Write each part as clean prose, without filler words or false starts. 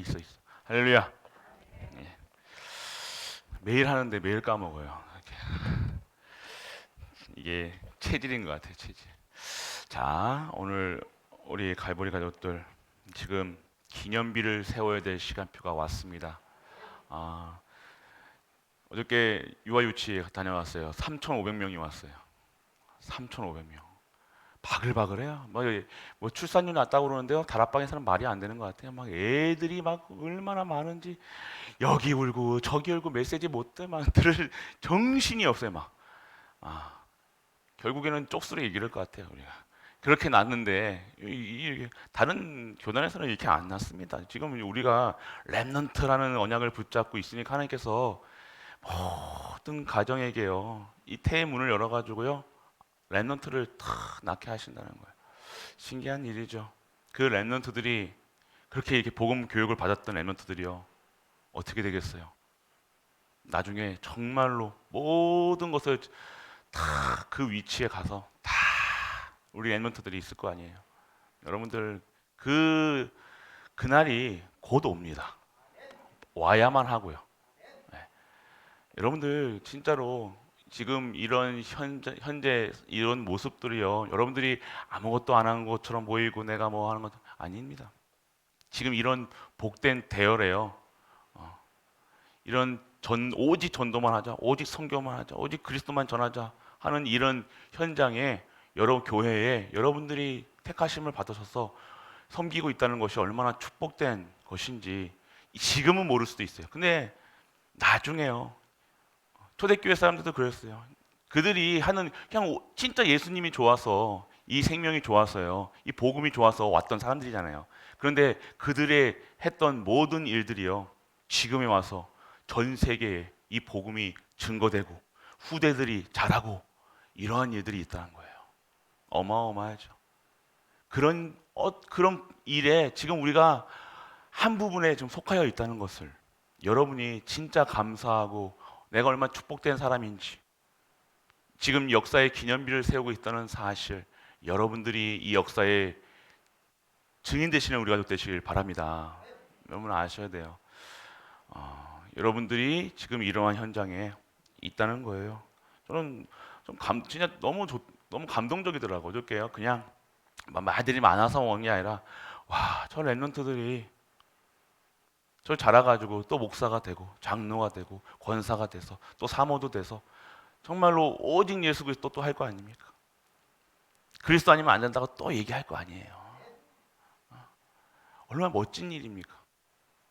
있어 있어. 할렐루야. 예. 매일 하는데 매일 까먹어요. 이게 체질인 것 같아요, 체질. 자, 오늘 우리 갈보리 가족들 지금 기념비를 세워야 될 시간표가 왔습니다. 아, 어저께 유아유치 다녀왔어요. 3,500명이 왔어요. 3,500명. 바글바글해요. 뭐 출산율 낮다고 그러는데요. 다락방에서는 말이 안 되는 것 같아요. 막 애들이 막 얼마나 많은지 여기 울고 저기 울고 메시지 못 돼 막 들을 정신이 없어요. 막. 아, 결국에는 쪽수로 이길 것 같아요, 우리가. 그렇게 났는데 다른 교단에서는 이렇게 안 났습니다. 지금 우리가 렘넌트라는 언약을 붙잡고 있으니까 하나님께서 모든 가정에게요 이 태의 문을 열어가지고요 렘넌트를 탁 낳게 하신다는 거예요. 신기한 일이죠. 그 렘넌트들이 그렇게 이렇게 복음 교육을 받았던 렘넌트들이요 어떻게 되겠어요? 나중에 정말로 모든 것을 다 그 위치에 가서 다 우리 랩런트들이 있을 거 아니에요. 여러분들 그 그날이 곧 옵니다. 와야만 하고요. 네. 여러분들 진짜로 지금 이런 현재 이런 모습들이요. 여러분들이 아무것도 안 한 것처럼 보이고 내가 뭐 하는 것 아닙니다. 지금 이런 복된 대열에요. 어, 이런 오직 전도만 하자, 오직 선교만 하자, 오직 그리스도만 전하자 하는 이런 현장에 여러 교회에 여러분들이 택하심을 받으셔서 섬기고 있다는 것이 얼마나 축복된 것인지 지금은 모를 수도 있어요. 근데 나중에요. 초대교회 사람들도 그랬어요. 그들이 하는 그냥 진짜 예수님이 좋아서 이 생명이 좋아서요. 이 복음이 좋아서 왔던 사람들이잖아요. 그런데 그들의 했던 모든 일들이요. 지금에 와서 전 세계에 이 복음이 증거되고 후대들이 자라고 이러한 일들이 있다는 거예요. 어마어마하죠. 그런 일에 지금 우리가 한 부분에 좀 속하여 있다는 것을 여러분이 진짜 감사하고 내가 얼마나 축복된 사람인지 지금 역사의 기념비를 세우고 있다는 사실 여러분들이 이 역사의 증인 되시는 우리가 되시길 바랍니다. 여러분 아셔야 돼요. 여러분들이 지금 이러한 현장에 있다는 거예요. 저는 진짜 너무 감동적이더라고요. 어저께요. 그냥 말들이 많아서 온 게 아니라 와, 저 랩런트들이 저 자라가지고 또 목사가 되고 장로가 되고 권사가 돼서 또 사모도 돼서 정말로 오직 예수 그리스도 또 할 거 아닙니까? 그리스도 아니면 안 된다고 또 얘기할 거 아니에요. 얼마나 멋진 일입니까?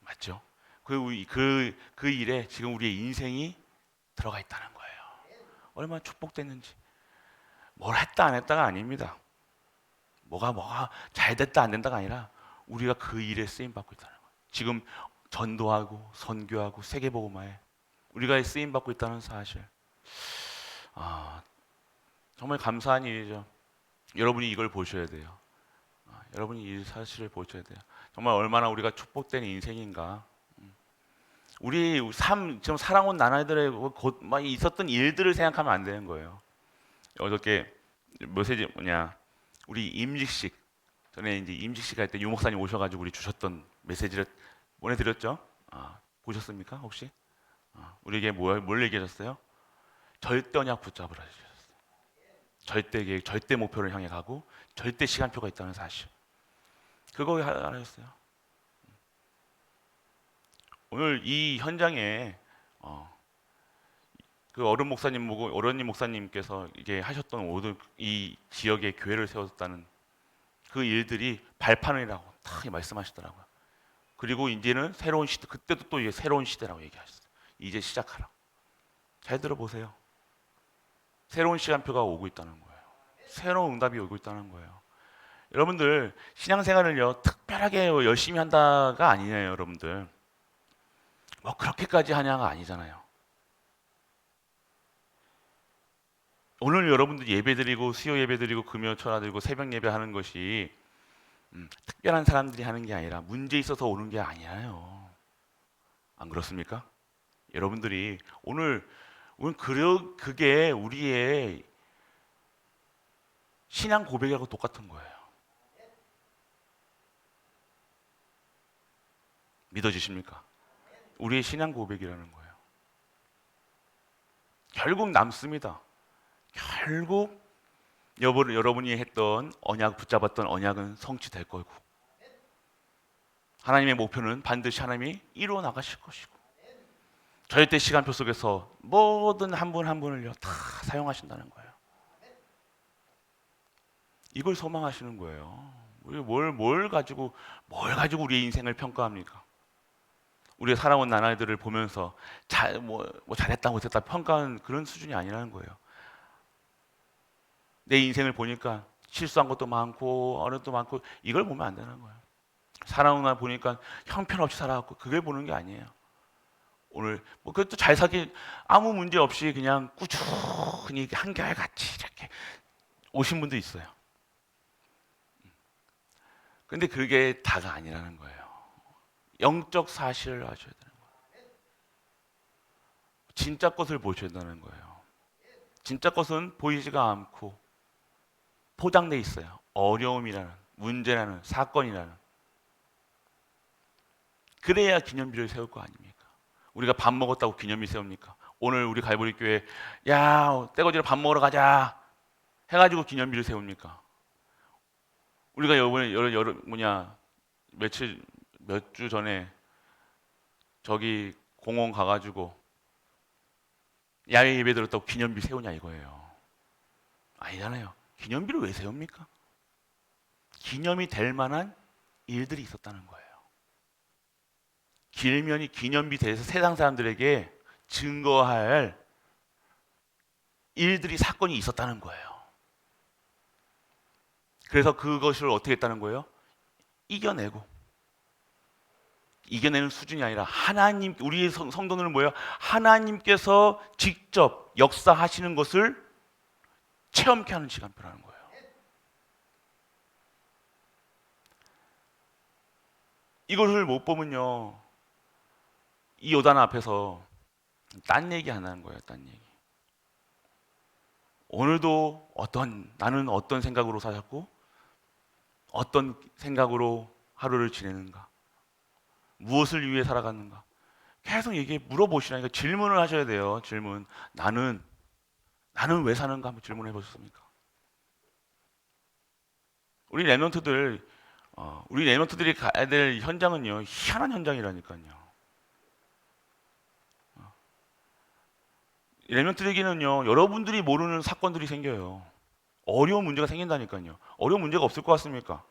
맞죠? 그 일에 지금 우리의 인생이 들어가 있다는 거예요. 얼마나 축복됐는지. 뭘 했다 안 했다가 아닙니다. 뭐가 잘 됐다 안 된다가 아니라 우리가 그 일에 쓰임 받고 있다는 거예요. 지금 전도하고 선교하고 세계복음화에 우리가 쓰임 받고 있다는 사실. 아, 정말 감사한 일이죠. 여러분이 이걸 보셔야 돼요. 여러분이 이 사실을 보셔야 돼요. 정말 얼마나 우리가 축복된 인생인가. 우리 지금 살아온 나날들의 막 있었던 일들을 생각하면 안 되는 거예요. 어저께 메시지 뭐냐 우리 임직식 전에 이제 임직식 할 때 유목사님 오셔가지고 우리 주셨던 메시지를 보내드렸죠. 보셨습니까 혹시? 우리에게 뭘 얘기하셨어요? 절대 언약 붙잡으라 하셨어요. 절대 계획, 절대 목표를 향해 가고 절대 시간표가 있다는 사실. 그거 하셨어요. 오늘 이 현장에 어, 그 어른님 목사님께서 이게 하셨던 모든 이 지역에 교회를 세웠다는 그 일들이 발판이라고 딱 말씀하시더라고요. 그리고 이제는 새로운 시대, 그때도 또 이제 새로운 시대라고 얘기하셨어요. 이제 시작하라. 잘 들어보세요. 새로운 시간표가 오고 있다는 거예요. 새로운 응답이 오고 있다는 거예요. 여러분들 신앙생활을요 특별하게 열심히 한다가 아니에요, 여러분들. 뭐 그렇게까지 하냐가 아니잖아요. 오늘 여러분들 예배드리고 수요 예배드리고 금요 철야드리고 새벽 예배하는 것이 특별한 사람들이 하는 게 아니라 문제 있어서 오는 게 아니에요. 안 그렇습니까? 여러분들이 오늘 그게 우리의 신앙 고백하고 똑같은 거예요. 믿어지십니까? 우리의 신앙 고백이라는 거예요. 결국 남습니다. 결국 여러분이 했던 언약, 붙잡았던 언약은 성취될 거고, 하나님의 목표는 반드시 하나님이 이루어 나가실 것이고, 절대 시간표 속에서 모든 한 분 한 분을요 다 사용하신다는 거예요. 이걸 소망하시는 거예요. 우리 뭘 가지고 우리의 인생을 평가합니까? 우리가 살아온 나날들을 보면서 뭐 잘했다 못했다 평가하는 그런 수준이 아니라는 거예요. 내 인생을 보니까 실수한 것도 많고 어려움도 많고 이걸 보면 안 되는 거예요. 살아온 날 보니까 형편없이 살아왔고 그걸 보는 게 아니에요. 오늘 뭐 그것도 잘 살기 아무 문제 없이 그냥 꾸준히 한결같이 이렇게 오신 분도 있어요. 근데 그게 다가 아니라는 거예요. 영적 사실을 아셔야 되는 거예요. 진짜 것을 보셔야 되는 거예요. 진짜 것은 보이지가 않고 포장돼 있어요. 어려움이라는, 문제라는, 사건이라는. 그래야 기념비를 세울 거 아닙니까? 우리가 밥 먹었다고 기념비 세웁니까? 오늘 우리 갈보리 교회 야 떼거지로 밥 먹으러 가자 해가지고 기념비를 세웁니까? 우리가 이번에 몇 주 전에 저기 공원 가가지고 야외 예배 드렸다고 기념비 세우냐 이거예요. 아니잖아요. 기념비를 왜 세웁니까? 기념이 될 만한 일들이 있었다는 거예요. 길면이 기념비 대해서 세상 사람들에게 증거할 일들이 사건이 있었다는 거예요. 그래서 그것을 어떻게 했다는 거예요? 이겨내는 수준이 아니라 하나님, 우리의 성도들은 뭐예요? 하나님께서 직접 역사하시는 것을 체험케 하는 시간표라는 거예요. 이것을 못 보면요, 이 요단 앞에서 딴 얘기 안 하는 거예요. 딴 얘기. 오늘도 나는 어떤 생각으로 살았고 어떤 생각으로 하루를 지내는가, 무엇을 위해 살아갔는가 계속 물어보시라니까. 질문을 하셔야 돼요. 질문. 나는 왜 사는가 한번 질문해 보셨습니까? 우리 랩런트들이 가야 될 현장은요, 희한한 현장이라니까요. 랩런트에게는요, 여러분들이 모르는 사건들이 생겨요. 어려운 문제가 생긴다니까요. 어려운 문제가 없을 것 같습니까?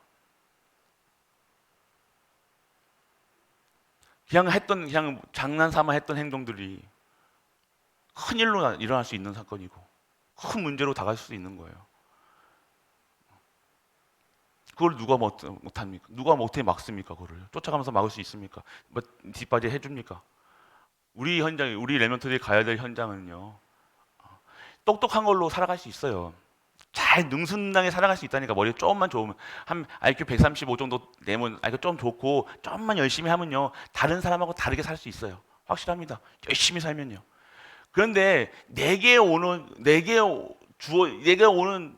그냥 장난삼아 했던 행동들이 큰 일로 일어날 수 있는 사건이고 큰 문제로 다가갈 수 있는 거예요. 그걸 누가 못합니까? 누가 어떻게 막습니까? 그거를 쫓아가면서 막을 수 있습니까? 뭐 뒷바지 해줍니까? 우리 랩런트들이 가야 될 현장은요, 똑똑한 걸로 살아갈 수 있어요. 잘 능수능란하게 살아갈 수 있다니까. 머리 조금만 좋으면, 한 IQ 135 정도 내면 IQ 좀 좋고 조금만 열심히 하면요, 다른 사람하고 다르게 살 수 있어요. 확실합니다. 열심히 살면요. 그런데 내게 오는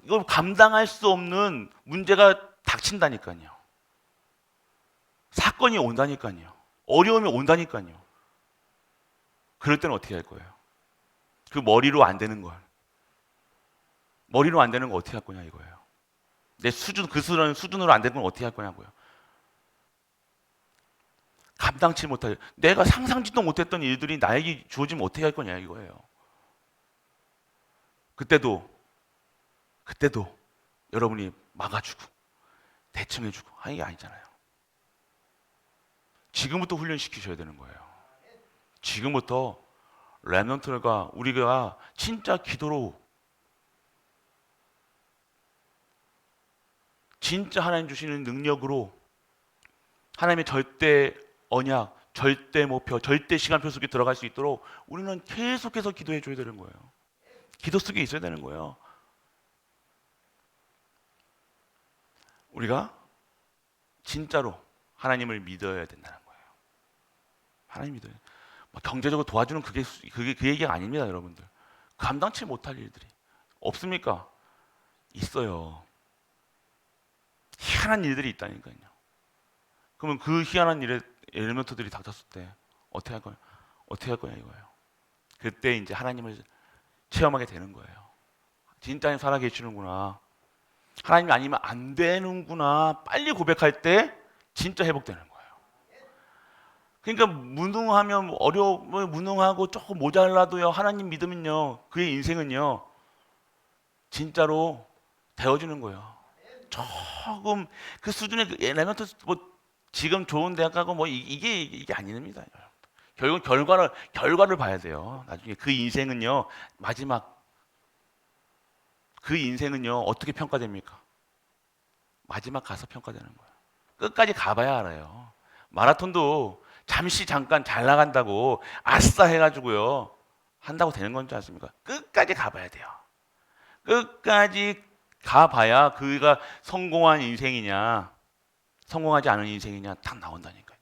이걸 감당할 수 없는 문제가 닥친다니까요. 사건이 온다니까요. 어려움이 온다니까요. 그럴 때는 어떻게 할 거예요? 그 머리로 안 되는 거 어떻게 할 거냐 이거예요. 내 수준으로 안 되는 건 어떻게 할 거냐고요. 감당치 못할, 내가 상상지도 못했던 일들이 나에게 주어지면 어떻게 할 거냐 이거예요. 그때도 여러분이 막아주고 대청해주고 하는 게 아니잖아요. 지금부터 훈련시키셔야 되는 거예요. 지금부터 랩런트가 우리가 진짜 기도로, 진짜 하나님 주시는 능력으로 하나님의 절대 언약, 절대 목표, 절대 시간표 속에 들어갈 수 있도록 우리는 계속해서 기도해 줘야 되는 거예요. 기도 속에 있어야 되는 거예요. 우리가 진짜로 하나님을 믿어야 된다는 거예요. 하나님 믿어요. 경제적으로 도와주는 그게 그 얘기가 아닙니다, 여러분들. 감당치 못할 일들이 없습니까? 있어요. 희한한 일들이 있다니까요. 그러면 그 희한한 일에 엘리멘터들이 닥쳤을 때 어떻게 할 거야? 어떻게 할 거냐 이거예요. 그때 이제 하나님을 체험하게 되는 거예요. 진짜 하나님 살아계시는구나. 하나님이 아니면 안 되는구나. 빨리 고백할 때 진짜 회복되는 거예요. 그러니까 무능하면 무능하고 조금 모자라도요. 하나님 믿으면요. 그의 인생은요. 진짜로 되어주는 거예요. 조금 그 수준의 그 엘리멘트 뭐 지금 좋은 대학 가고 뭐 이게 아닙니다. 결국 결과를 봐야 돼요. 나중에 그 인생은요. 마지막 그 인생은요. 어떻게 평가됩니까? 마지막 가서 평가되는 거예요. 끝까지 가봐야 알아요. 마라톤도 잠깐 잘 나간다고 아싸 해가지고요. 한다고 되는 건지 아십니까? 끝까지 가봐야 돼요. 끝까지 가봐야 그가 성공한 인생이냐, 성공하지 않은 인생이냐 딱 나온다니까요.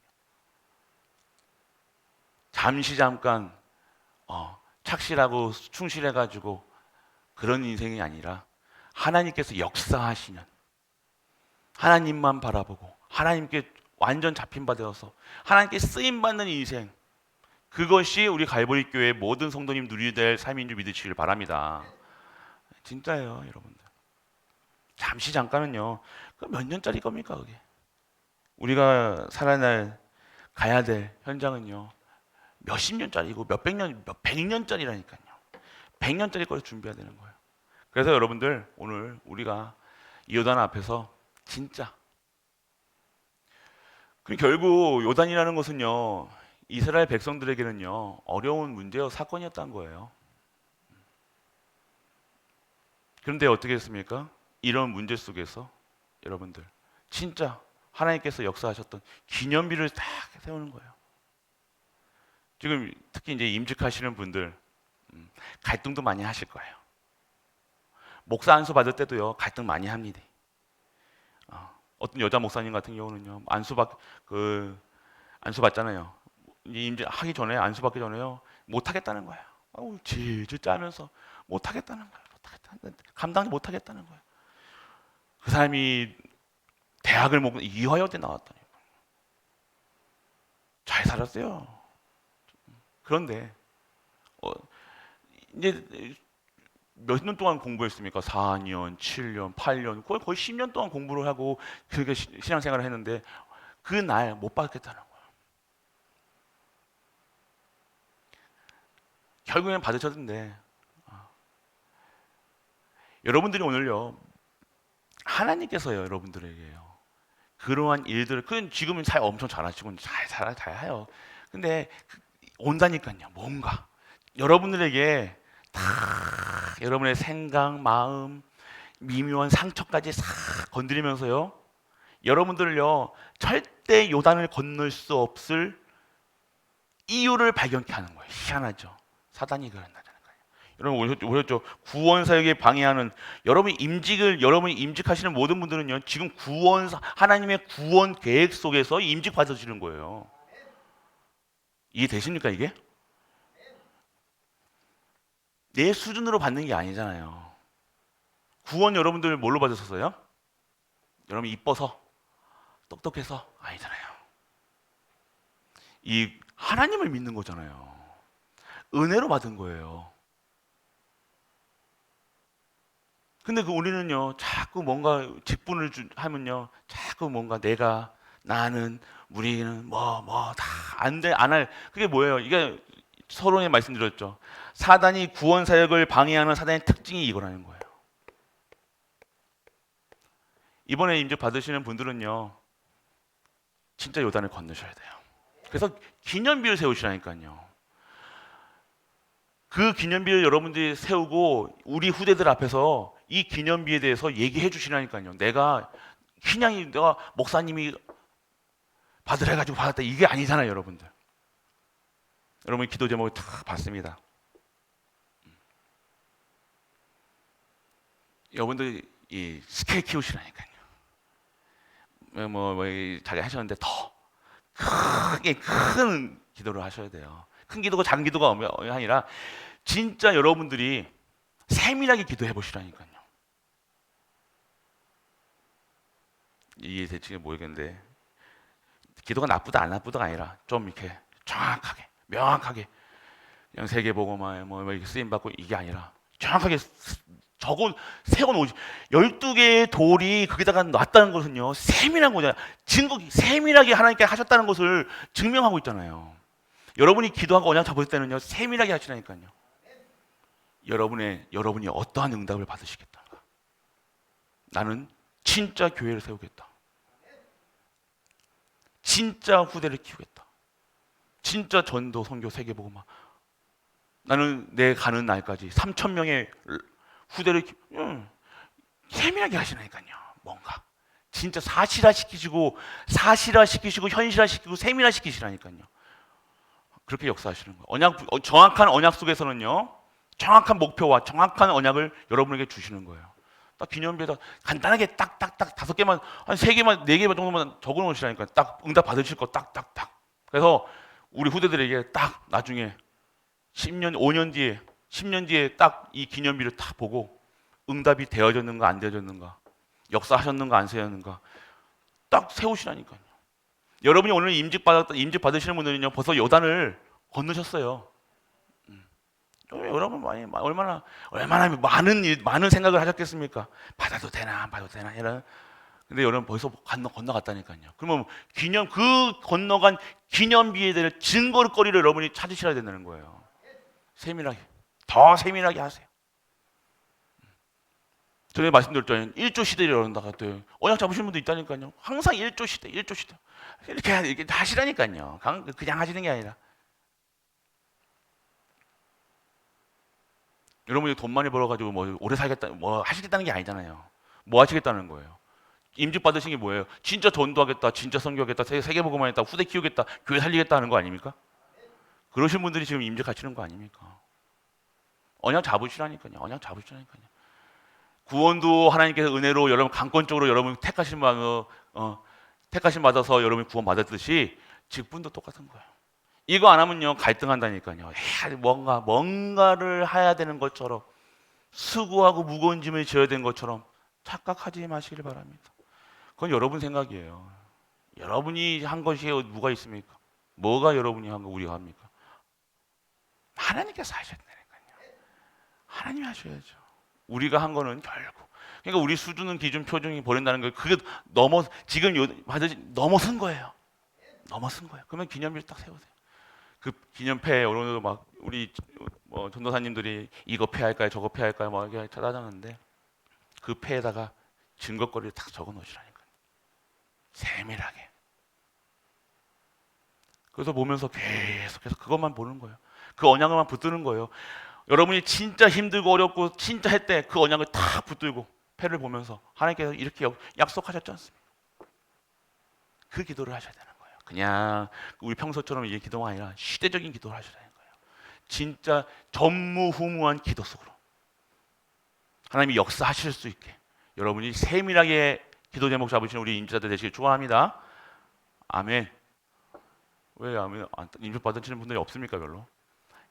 잠깐 착실하고 충실해가지고 그런 인생이 아니라 하나님께서 역사하시는 하나님만 바라보고 하나님께 완전 잡힌 바 되어서 하나님께 쓰임 받는 인생, 그것이 우리 갈보리 교회 모든 성도님 누리게 될 삶인 줄 믿으시길 바랍니다. 진짜예요, 여러분들. 잠깐은요. 그 몇 년짜리 겁니까, 그게? 우리가 살아날 가야 될 현장은요. 몇십 년짜리고 몇백 년, 몇백 년짜리라니까요. 100년짜리 걸 준비해야 되는 거예요. 그래서 여러분들 오늘 우리가 이 요단 앞에서 진짜 결국 요단이라는 것은요. 이스라엘 백성들에게는요. 어려운 문제요. 사건이었던 거예요. 그런데 어떻게 했습니까? 이런 문제 속에서 여러분들 진짜 하나님께서 역사하셨던 기념비를 딱 세우는 거예요. 지금 특히 이제 임직하시는 분들 갈등도 많이 하실 거예요. 목사 안수 받을 때도요 갈등 많이 합니다. 어떤 여자 목사님 같은 경우는요 안수 받잖아요. 이제 하기 전에 안수 받기 전에요 못 하겠다는 거예요. 질질 짜면서 못 하겠다는 거예요. 감당 못 하겠다는 거예요. 그 사람이 대학을 먹고 이화여대 나왔다니 잘 살았어요. 그런데 이제 몇 년 동안 공부했습니까? 4년, 7년, 8년, 거의 10년 동안 공부를 하고 그렇게 신앙생활을 했는데 그 날 못 받겠다는 거예요. 결국에는 받으셨는데 여러분들이 오늘요 하나님께서요 여러분들에게요 그러한 일들을 그건 지금은 잘 엄청 잘하시고 잘 해요. 근데 온다니까요. 뭔가 여러분들에게 다 여러분의 생각, 마음, 미묘한 상처까지 싹 건드리면서요. 여러분들을요 절대 요단을 건널 수 없을 이유를 발견케 하는 거예요. 희한하죠. 사단이 그런다잖아요. 여러분 오셨죠? 구원 사역에 방해하는 여러분이 임직하시는 모든 분들은요 지금 하나님의 구원 계획 속에서 임직 받으시는 거예요. 이해되십니까 이게? 내 수준으로 받는 게 아니잖아요. 구원 여러분들 뭘로 받으셨어요? 여러분 이뻐서 똑똑해서 아니잖아요. 이 하나님을 믿는 거잖아요. 은혜로 받은 거예요. 근데 우리는요 자꾸 뭔가 직분을 하면요 자꾸 뭔가 나는 우리는 다 안 할 그게 뭐예요? 이게 서론에 말씀드렸죠. 사단이 구원 사역을 방해하는 사단의 특징이 이거라는 거예요. 이번에 임직 받으시는 분들은요 진짜 요단을 건너셔야 돼요. 그래서 기념비를 세우시라니까요. 그 기념비를 여러분들이 세우고 우리 후대들 앞에서 이 기념비에 대해서 얘기해 주시라니까요. 내가 목사님이 받으라 해가지고 받았다 이게 아니잖아요, 여러분들. 여러분 기도 제목을 다 봤습니다. 여러분들 이 스케일 키우시라니까요. 자기 하셨는데 더 크게 큰 기도를 하셔야 돼요. 큰 기도가 작은 기도가 아니라 진짜 여러분들이 세밀하게 기도해 보시라니까요. 이게 대체 모르겠는데 기도가 나쁘다 안 나쁘다가 아니라 좀 이렇게 정확하게 명확하게 그냥 세계복음화에 뭐 이렇게 쓰임 받고 이게 아니라 정확하게 적어 세워 놓으시 12개의 돌이 거기다가 놨다는 것은요. 세밀한 거잖아요. 증거 세밀하게 하나님께 하셨다는 것을 증명하고 있잖아요. 여러분이 기도하고 언약 잡을 때는요. 세밀하게 하시라니까요. 여러분이 어떠한 응답을 받으시겠다는가? 나는 진짜 교회를 세우겠다. 진짜 후대를 키우겠다. 진짜 전도, 선교, 세계복음화. 나는 내 가는 날까지 3천 명의 후대를 세밀하게 하시라니까요. 뭔가 진짜 사실화시키시고 현실화시키고 세밀화시키시라니까요. 그렇게 역사하시는 거예요. 정확한 언약 속에서는요. 정확한 목표와 정확한 언약을 여러분에게 주시는 거예요. 딱 기념비에다 간단하게 딱딱딱 5개만 한 3개만 4개만 정도만 적어 놓으시라니까. 딱 응답 받으실 거 딱딱딱. 그래서 우리 후대들에게 딱 나중에 10년 5년 뒤에 10년 뒤에 딱 이 기념비를 딱 보고 응답이 되어졌는가 안 되어졌는가 역사하셨는가 안 세웠는가 딱 세우시라니까요. 여러분이 오늘 임직 받으시는 분들은요 벌써 요단을 건너셨어요. 여러분 얼마나 많은 생각을 하셨겠습니까? 받아도 되나 안 받아도 되나 이런. 근데 여러분 벌써 건너갔다니까요. 그러면 그 건너간 기념비에 대한 증거거리를 여러분이 찾으셔야 된다는 거예요. 세밀하게 더 세밀하게 하세요. 전에 말씀드렸잖아요. 1조 시대를 열었다가 또 언약 잡으신 분도 있다니까요. 항상 1조 시대 이렇게 하시라니까요. 그냥 하시는 게 아니라. 여러분이 돈 많이 벌어가지고 뭐 오래 살겠다, 뭐 하시겠다는 게 아니잖아요. 뭐 하시겠다는 거예요. 임직 받으신 게 뭐예요? 진짜 전도하겠다, 진짜 선교하겠다, 세계복음화하겠다, 후대 키우겠다, 교회 살리겠다 하는 거 아닙니까? 그러신 분들이 지금 임직하시는 거 아닙니까? 언약 잡으시라니까요. 언약 잡으시라니까요. 구원도 하나님께서 은혜로 여러분 강권적으로 여러분 택하신 받아서 여러분이 구원 받았듯이 직분도 똑같은 거예요. 이거 안 하면요 갈등한다니까요. 뭔가를 해야 되는 것처럼 수고하고 무거운 짐을 져야 되는 것처럼 착각하지 마시길 바랍니다. 그건 여러분 생각이에요. 여러분이 한 것이 누가 있습니까? 뭐가 여러분이 한 거 우리가 합니까? 하나님께서 하셨다니까요. 하나님이 하셔야죠. 우리가 한 거는 결국 그러니까 우리 수준은 기준 표준이 버린다는 거예요. 그게 넘어선 거예요. 넘어선 거예요. 그러면 기념비를 딱 세우세요. 그 기념패에 오늘도 막 우리 전도사님들이 이거 패할까요, 저거 패할까요, 막 이렇게 찾아다녔는데 그 패에다가 증거거리를 딱 적어 놓으시라니까요. 세밀하게. 그래서 보면서 계속해서 그것만 보는 거예요. 그 언약을만 붙드는 거예요. 여러분이 진짜 힘들고 어렵고 진짜 했대 그 언약을 딱 붙들고 패를 보면서 하나님께서 이렇게 약속하셨지 않습니까? 그 기도를 하셔야 되는 거예요. 그냥 우리 평소처럼 이 기도가 아니라 시대적인 기도를 하셔야 되는 거예요. 진짜 전무후무한 기도 속으로 하나님이 역사하실 수 있게 여러분이 세밀하게 기도 제목 잡으시는 우리 임자들 되시길 축원합니다. 아멘. 왜 아멘? 임직 받으시는 분들이 없습니까 별로?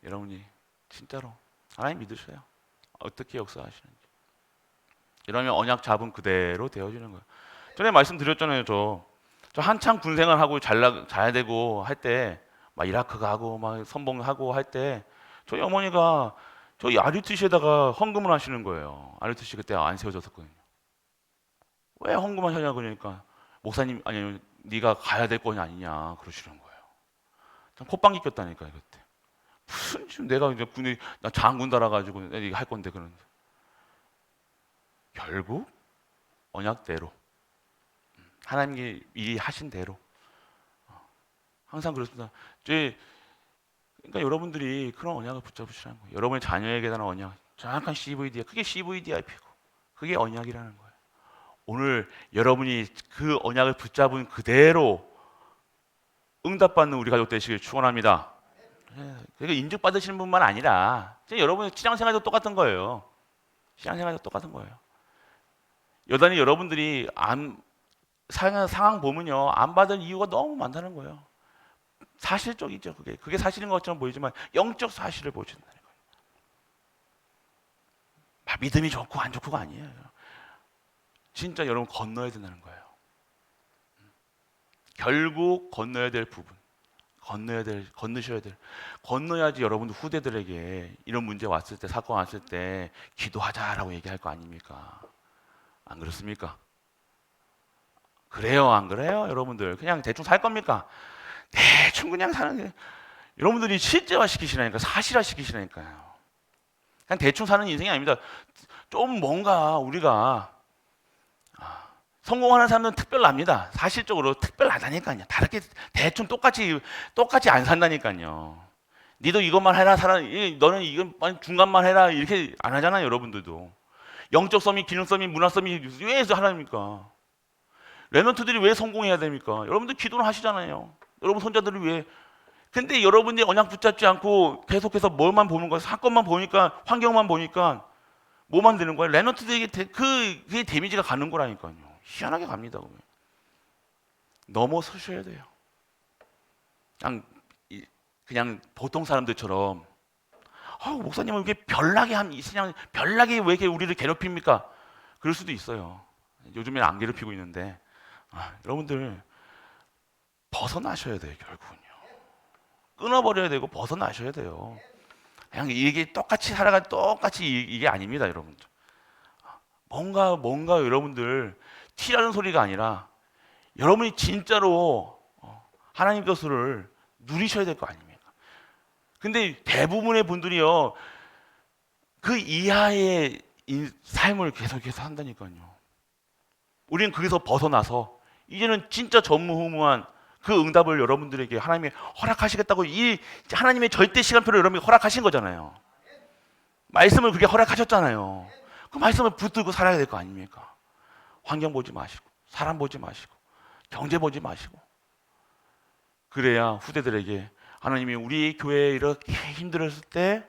여러분이 진짜로 하나님 믿으셔요. 어떻게 역사하시는지. 이러면 언약 잡은 그대로 되어지는 거예요. 전에 말씀드렸잖아요. 저 한창 군 생활하고 잘 되고 할 때 막 이라크 가고 막 선봉하고 할 때 저희 어머니가 저희 RUTC에다가 헌금을 하시는 거예요. RUTC 그때 안 세워졌었거든요. 왜 헌금을 하냐고 그러니까 목사님 아니 네가 가야 될 거냐 아니냐 그러시는 거예요. 참 콧방귀 꼈다니까요 그때. 무슨 지금 내가 이제 군에 나 장군 달아가지고 이거 할 건데 그런. 결국 언약대로 하나님이 미리 하신 대로 항상 그렇습니다. 그러니까 여러분들이 그런 언약을 붙잡으시라는 거예요. 여러분의 자녀에게 대한 언약, 정확한 CVD, 그게 CVDIP고, 그게 언약이라는 거예요. 오늘 여러분이 그 언약을 붙잡은 그대로 응답받는 우리 가족 되시길 축원합니다. 그러니까 인증 받으시는 분만 아니라 여러분의 신앙생활도 똑같은 거예요. 신앙생활도 똑같은 거예요. 여단이 여러분들이 상황 보면요 안 받을 이유가 너무 많다는 거예요. 사실적이죠. 그게 사실인 것처럼 보이지만 영적 사실을 보여준다는 거예요. 믿음이 좋고 안 좋고가 아니에요. 진짜 여러분 건너야 된다는 거예요. 결국 건너야 될 부분, 건너야지 여러분들 후대들에게 이런 문제 왔을 때, 사건 왔을 때 기도하자라고 얘기할 거 아닙니까? 안 그렇습니까? 그래요, 안 그래요? 여러분들 그냥 대충 살 겁니까? 대충 그냥 사는 게 여러분들이 실제화 시키시라니까, 사실화 시키시라니까요. 그냥 대충 사는 인생이 아닙니다. 좀 뭔가 우리가 성공하는 사람들은 특별합니다. 사실적으로 특별하다니까요. 다르게 대충 똑같이 안 산다니까요. 니도 이것만 해라, 너는 이건 중간만 해라 이렇게 안 하잖아요, 여러분들도. 영적 서밋, 기능 서밋, 문화 서밋 왜 하랍니까? 랩런트들이 왜 성공해야 됩니까? 여러분들 기도를 하시잖아요. 여러분 손자들을 위해. 근데 여러분이 언약 붙잡지 않고 계속해서 뭘만 보는 거예요? 사건만 보니까, 환경만 보니까 뭐만 되는 거예요? 랩런트들에게 그게 데미지가 가는 거라니까요. 희한하게 갑니다. 넘어서셔야 돼요. 그냥 보통 사람들처럼 목사님은 왜 별나게 왜 이렇게 우리를 괴롭힙니까? 그럴 수도 있어요. 요즘에는 안 괴롭히고 있는데 여러분들 벗어나셔야 돼요. 결국은요. 끊어버려야 되고 벗어나셔야 돼요. 그냥 이게 똑같이 이게 아닙니다, 여러분들. 뭔가 여러분들 티라는 소리가 아니라 여러분이 진짜로 하나님 것을 누리셔야 될 거 아닙니까? 근데 대부분의 분들이요, 그 이하의 삶을 계속해서 한다니까요. 우리는 거기서 벗어나서 이제는 진짜 전무후무한 그 응답을 여러분들에게 하나님이 허락하시겠다고 이 하나님의 절대 시간표를 여러분이 허락하신 거잖아요. 말씀을 그렇게 허락하셨잖아요. 그 말씀을 붙들고 살아야 될 거 아닙니까? 환경 보지 마시고, 사람 보지 마시고, 경제 보지 마시고. 그래야 후대들에게 하나님이 우리 교회에 이렇게 힘들었을 때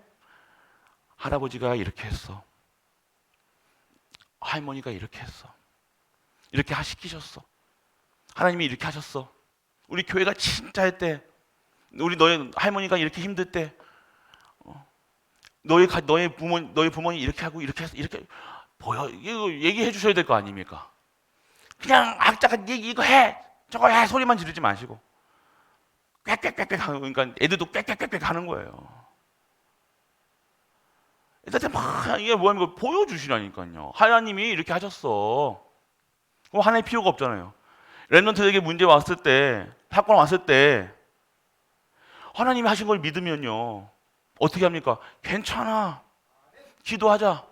할아버지가 이렇게 했어. 할머니가 이렇게 했어. 이렇게 시키셨어. 하나님이 이렇게 하셨어. 우리 교회가 진짜 할 때, 너의 할머니가 이렇게 힘들 때, 너의 부모님 이렇게 하고 이렇게 해서 이렇게 보여. 이거 얘기해 주셔야 될 거 아닙니까? 그냥 악자가 이거 해, 저거 해 소리만 지르지 마시고 꽥꽥꽥꽥 하는, 그러니까 애들도 꽥꽥꽥꽥 하는 거예요. 일단 막 이게 뭐냐면 보여주시라니까요. 하나님이 이렇게 하셨어. 그럼 하나님 필요가 없잖아요. 랩런트에게 문제 왔을 때, 사건 왔을 때 하나님이 하신 걸 믿으면요 어떻게 합니까? 괜찮아, 기도하자,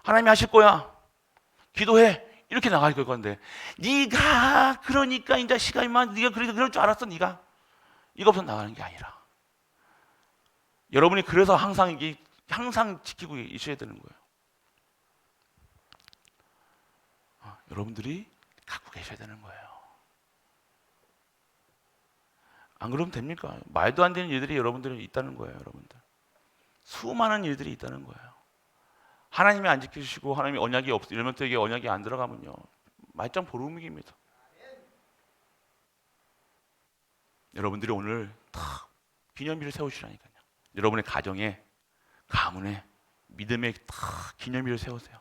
하나님이 하실 거야, 기도해, 이렇게 나갈 건데, 네가 그러니까 이제 시간이만 네가 그럴 줄 알았어. 네가 이거 없어 나가는 게 아니라 여러분이 그래서 항상 지키고 있어야 되는 거예요. 여러분들이 갖고 계셔야 되는 거예요. 안 그러면 됩니까? 말도 안 되는 일들이 여러분들은 있다는 거예요. 여러분들 수많은 일들이 있다는 거예요. 하나님이 안 지키시고 하나님이 언약이 랩런트에게 언약이 안 들어가면요 말짱 보름이깁니다. 여러분들이 오늘 다 기념일을 세우시라니까요. 여러분의 가정에, 가문에, 믿음에 다 기념일을 세우세요.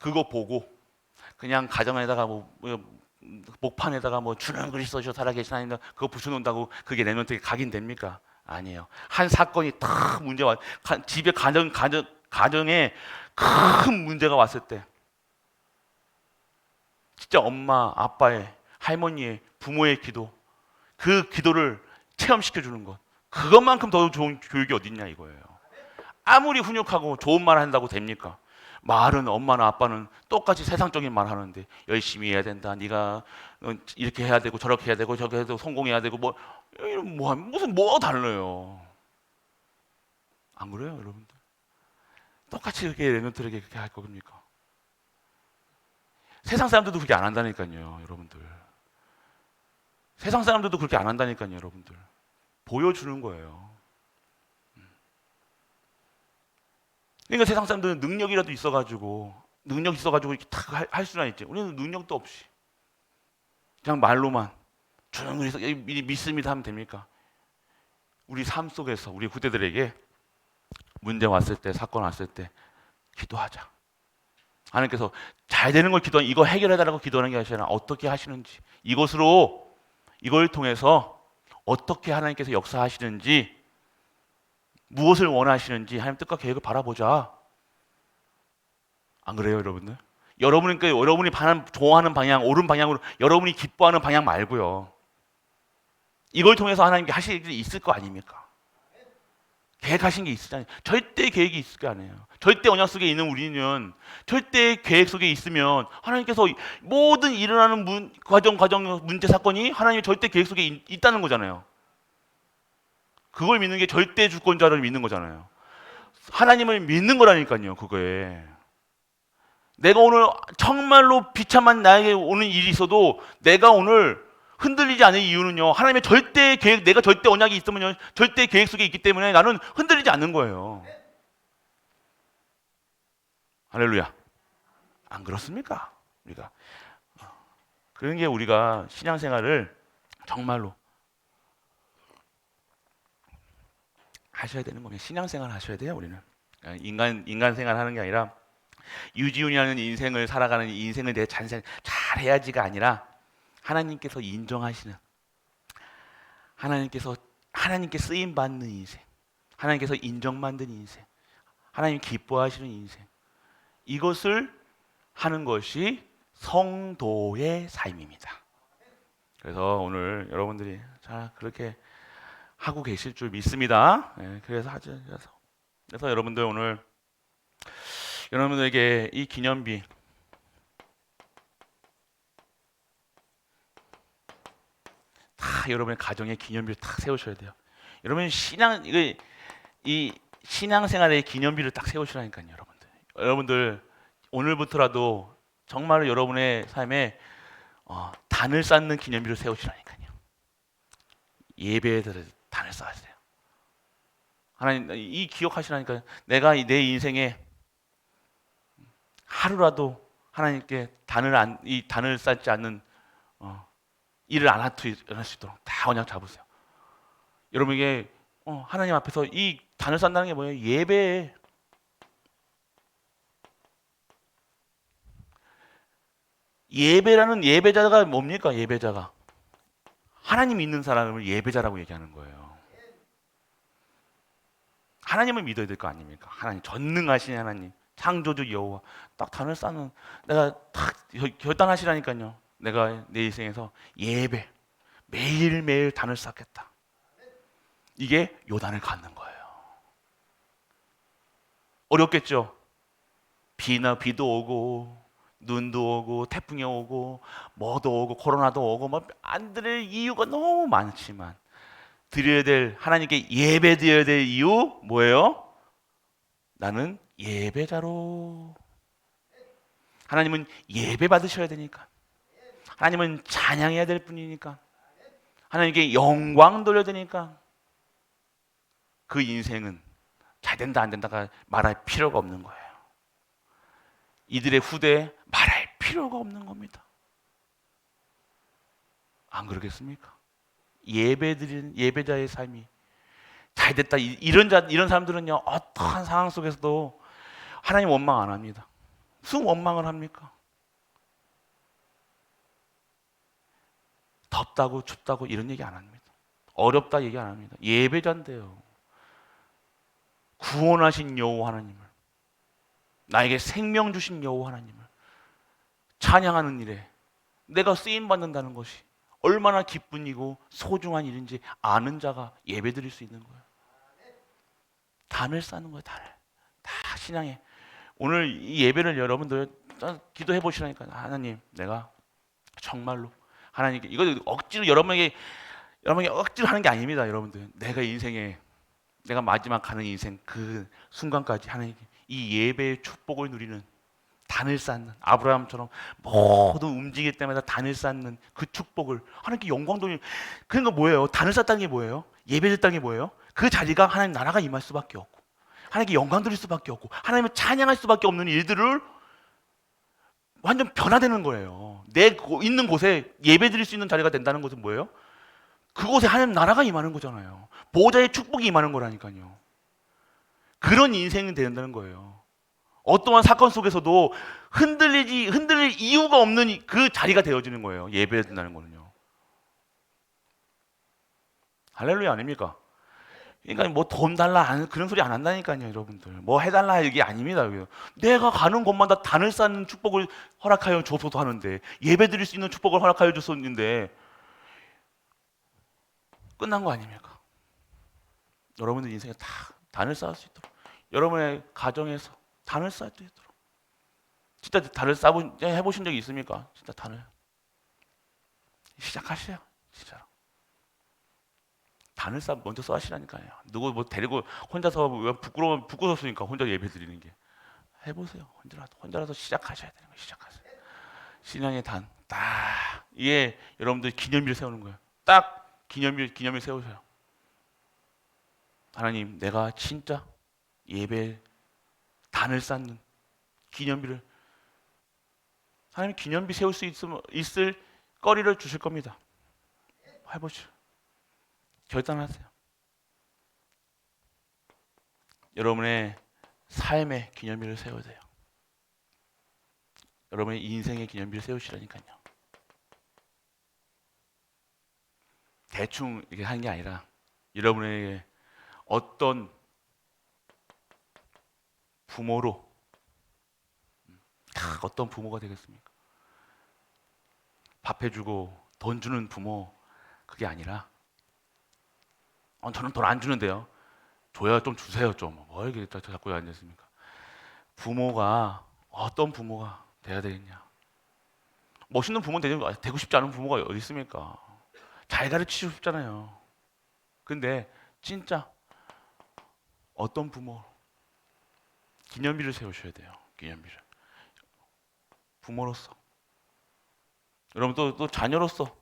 그거 보고 그냥 가정에다가 목판에다가 주는 그리스도시로 살아계신 하나님 그거 붙여놓는다고 그게 랩런트에게 각인 됩니까? 아니에요. 한 사건이 다 문제와 집에 가정에 큰 문제가 왔을 때 진짜 엄마, 아빠의, 할머니의, 부모의 기도, 그 기도를 체험시켜 주는 것, 그것만큼 더 좋은 교육이 어딨냐 이거예요. 아무리 훈육하고 좋은 말 한다고 됩니까? 말은 엄마나 아빠는 똑같이 세상적인 말 하는데 열심히 해야 된다, 네가 이렇게 해야 되고 저렇게 해야 되고 저렇게 해도 성공해야 되고 무슨 뭐가 달라요? 안 그래요, 여러분들? 똑같이 그렇게 랩런트에게 그렇게 할 겁니까? 세상 사람들도 그렇게 안 한다니까요, 여러분들. 세상 사람들도 그렇게 안 한다니까요, 여러분들. 보여주는 거예요. 그러니까 세상 사람들은 능력이라도 있어가지고 이렇게 다 할 수는 있지. 우리는 능력도 없이 그냥 말로만 주는 그래서 믿습니다 하면 됩니까? 우리 삶 속에서 우리 후대들에게 문제 왔을 때, 사건 왔을 때 기도하자. 하나님께서 잘 되는 걸 이거 해결해달라고 기도하는 게 아니라 어떻게 하시는지 이것으로 이걸 통해서 어떻게 하나님께서 역사하시는지, 무엇을 원하시는지 하나님 뜻과 계획을 바라보자. 안 그래요, 여러분들? 여러분이 좋아하는 방향, 옳은 방향으로 여러분이 기뻐하는 방향 말고요. 이걸 통해서 하나님께 하실 일이 있을 거 아닙니까? 계획하신 게 있으잖아요. 절대 계획이 있을 게 아니에요. 절대 언약 속에 있는 우리는 절대 계획 속에 있으면 하나님께서 모든 일어나는 과정, 문제, 사건이 하나님의 절대 계획 속에 있다는 거잖아요. 그걸 믿는 게 절대 주권자를 믿는 거잖아요. 하나님을 믿는 거라니까요, 그거에. 내가 오늘 정말로 비참한 나에게 오는 일이 있어도 내가 오늘 흔들리지 않는 이유는요, 하나님의 절대 계획, 내가 절대 언약이 있으면요, 절대 계획 속에 있기 때문에 나는 흔들리지 않는 거예요. 할렐루야. 안 그렇습니까? 우리가. 그런 게 우리가 신앙생활을 정말로 하셔야 되는 거예요. 신앙생활 하셔야 돼요, 우리는. 인간 생활 하는 게 아니라 유지훈이라는 인생을 살아가는 인생을 내 잘 해야지가 아니라 하나님께서 인정하시는, 하나님께 쓰임 받는 인생, 하나님께서 인정받는 인생, 하나님 기뻐하시는 인생, 이것을 하는 것이 성도의 삶입니다. 그래서 오늘 여러분들이 자 그렇게 하고 계실 줄 믿습니다. 네, 그래서 하죠. 그래서 여러분들 오늘 여러분들에게 이 기념비 다 여러분의 가정의 기념비를 딱 세우셔야 돼요. 여러분 이 신앙생활의 기념비를 딱 세우시라니까요, 여러분들 오늘부터라도 정말로 여러분의 삶에 단을 쌓는 기념비를 세우시라니까요. 예배에 단을 쌓으세요. 하나님 이 기억하시라니까요. 내가 내 인생에 하루라도 하나님께 이 단을 쌓지 않는 일을 안 할 수 있도록 다 언약 잡으세요. 여러분에게 하나님 앞에서 이 단을 쌓는다는 게 뭐예요? 예배에 예배라는 예배자가 뭡니까? 예배자가 하나님 믿는 사람을 예배자라고 얘기하는 거예요. 하나님을 믿어야 될 거 아닙니까? 하나님 전능하신 하나님, 창조주 여호와 딱 단을 쌓는 내가 딱 결단하시라니까요. 내가 내 인생에서 예배 매일매일 단을 쌓겠다. 이게 요단을 갖는 거예요. 어렵겠죠? 비도 오고 눈도 오고 태풍이 오고 뭐도 오고 코로나도 오고 뭐 안 드릴 이유가 너무 많지만 드려야 될 하나님께 예배 드려야 될 이유 뭐예요? 나는 예배자로. 하나님은 예배 받으셔야 되니까. 하나님은 찬양해야 될 뿐이니까. 하나님께 영광 돌려야 되니까. 그 인생은 잘 된다 안 된다가 말할 필요가 없는 거예요. 이들의 후대에 말할 필요가 없는 겁니다. 안 그러겠습니까? 예배드리는 예배자의 삶이 잘 됐다. 이런 사람들은요, 어떠한 상황 속에서도 하나님 원망 안 합니다. 무슨 원망을 합니까? 덥다고 춥다고 이런 얘기 안 합니다. 어렵다 얘기 안 합니다. 예배자인데요. 구원하신 여호와 하나님을, 나에게 생명 주신 여호와 하나님을 찬양하는 일에 내가 쓰임 받는다는 것이 얼마나 기쁜 일이고 소중한 일인지 아는 자가 예배드릴 수 있는 거예요. 단을 쌓는 거예요. 단을 다 신앙에. 오늘 이 예배를 여러분들 기도해 보시라니까. 하나님, 내가 정말로 하나님께 이거 억지로 여러분에게 억지로 하는 게 아닙니다, 여러분들. 내가 마지막 가는 인생 그 순간까지 하나님께 이 예배의 축복을 누리는 단을 쌓는 아브라함처럼 모든 움직일 때마다 단을 쌓는 그 축복을 하나님께 영광 돌리는. 그러니까 뭐예요? 단을 쌓다는 게 뭐예요? 예배드렸다는 게 뭐예요? 그 자리가 하나님 나라가 임할 수밖에 없고 하나님께 영광 드릴 수밖에 없고 하나님을 찬양할 수밖에 없는 일들을 완전 변화되는 거예요. 내 있는 곳에 예배드릴 수 있는 자리가 된다는 것은 뭐예요? 그곳에 하나님 나라가 임하는 거잖아요. 보호자의 축복이 임하는 거라니까요. 그런 인생이 된다는 거예요. 어떠한 사건 속에서도 흔들릴 이유가 없는 그 자리가 되어지는 거예요. 예배를 드린다는 거는요. 할렐루야 아닙니까? 그러니까 뭐 돈 달라 그런 소리 안 한다니까요, 여러분들. 뭐 해달라 이게 아닙니다. 내가 가는 곳마다 단을 쌓는 축복을 허락하여 줘서도 하는데, 예배 드릴 수 있는 축복을 허락하여 줬었는데 끝난 거 아닙니까? 여러분들 인생에 다 단을 쌓을 수 있도록, 여러분의 가정에서 단을 쌓을 수 있도록, 진짜 단을 해보신 적이 있습니까? 진짜 단을 시작하세요, 진짜로. 단을 먼저 쌓으시라니까요. 누구 뭐 데리고 혼자서 부끄러웠으니까 혼자 예배 드리는 게. 해보세요. 혼자라도 시작하셔야 되는 거예요. 시작하세요. 신앙의 단, 딱 이게 여러분들 기념일 세우는 거예요. 딱 기념일 세우세요. 하나님, 내가 진짜 예배 단을 쌓는 기념일을, 하나님 기념비 세울 수 있을 거리를 주실 겁니다. 해보시죠. 결단하세요. 여러분의 삶의 기념일을 세워야 돼요. 여러분의 인생의 기념일을 세우시라니까요. 대충 이렇게 하는 게 아니라 여러분에게 어떤 부모로, 어떤 부모가 되겠습니까? 밥 해주고 돈 주는 부모, 그게 아니라 저는 돈 안 주는데요. 줘야 좀 주세요 좀. 뭐 이렇게 자꾸 앉았습니까? 부모가 어떤 부모가 돼야 되겠냐? 멋있는 부모 되고 싶지 않은 부모가 어디 있습니까? 잘 가르치고 싶잖아요. 근데 진짜 어떤 부모, 기념비를 세우셔야 돼요. 기념비를. 부모로서, 여러분 또 자녀로서,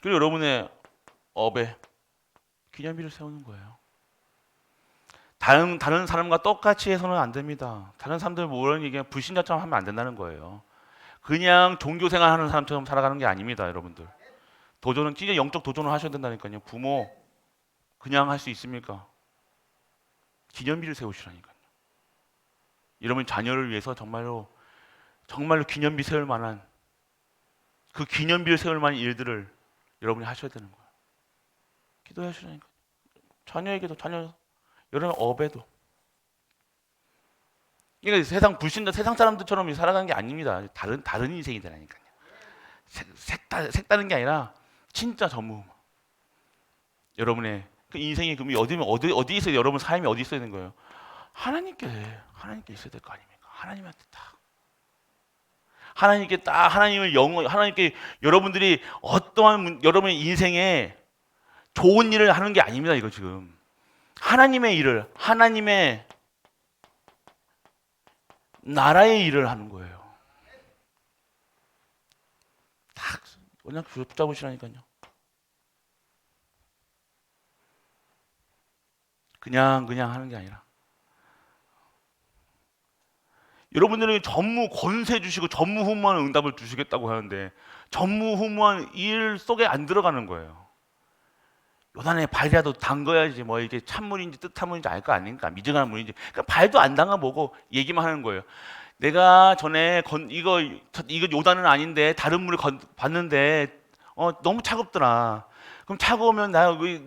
그리고 여러분의 업에 기념비를 세우는 거예요. 다른 사람과 똑같이 해서는 안 됩니다. 다른 사람들 뭐라는 얘기가 불신자처럼 하면 안 된다는 거예요. 그냥 종교 생활하는 사람처럼 살아가는 게 아닙니다, 여러분들. 도전은 진짜 영적 도전을 하셔야 된다니까요. 부모 그냥 할 수 있습니까? 기념비를 세우시라니까요. 여러분 자녀를 위해서 정말로 기념비 세울 만한, 그 기념비를 세울 만한 일들을 여러분이 하셔야 되는 거예요. 기도하시라니까요. 자녀에게도, 여러분 업에도. 그러니까 세상 사람들처럼 살아가는 게 아닙니다. 다른 인생이 되라니까요. 색다른 게 아니라 진짜 전무. 여러분의 그 인생이 그럼 어디 있어요? 여러분 삶이 어디 있어야 되는 거예요? 하나님께 있어야 될 거 아닙니까? 하나님한테 딱. 하나님께 여러분들이 어떠한 여러분의 인생에 좋은 일을 하는 게 아닙니다. 이거 지금 하나님의 일을, 하나님의 나라의 일을 하는 거예요. 딱 그냥 붙잡으시라니까요. 그냥 하는 게 아니라, 여러분들에게 권세 주시고 전무후무한 응답을 주시겠다고 하는데 전무후무한 일 속에 안 들어가는 거예요. 요단에 발이라도 담궈야지 뭐 이게 찬물인지 뜻한 물인지 알 거 아닙니까? 미증한 물인지. 그러니까 발도 안 담가보고 얘기만 하는 거예요. 내가 전에 이거 요단은 아닌데 다른 물을 봤는데 너무 차갑더라. 그럼 차가우면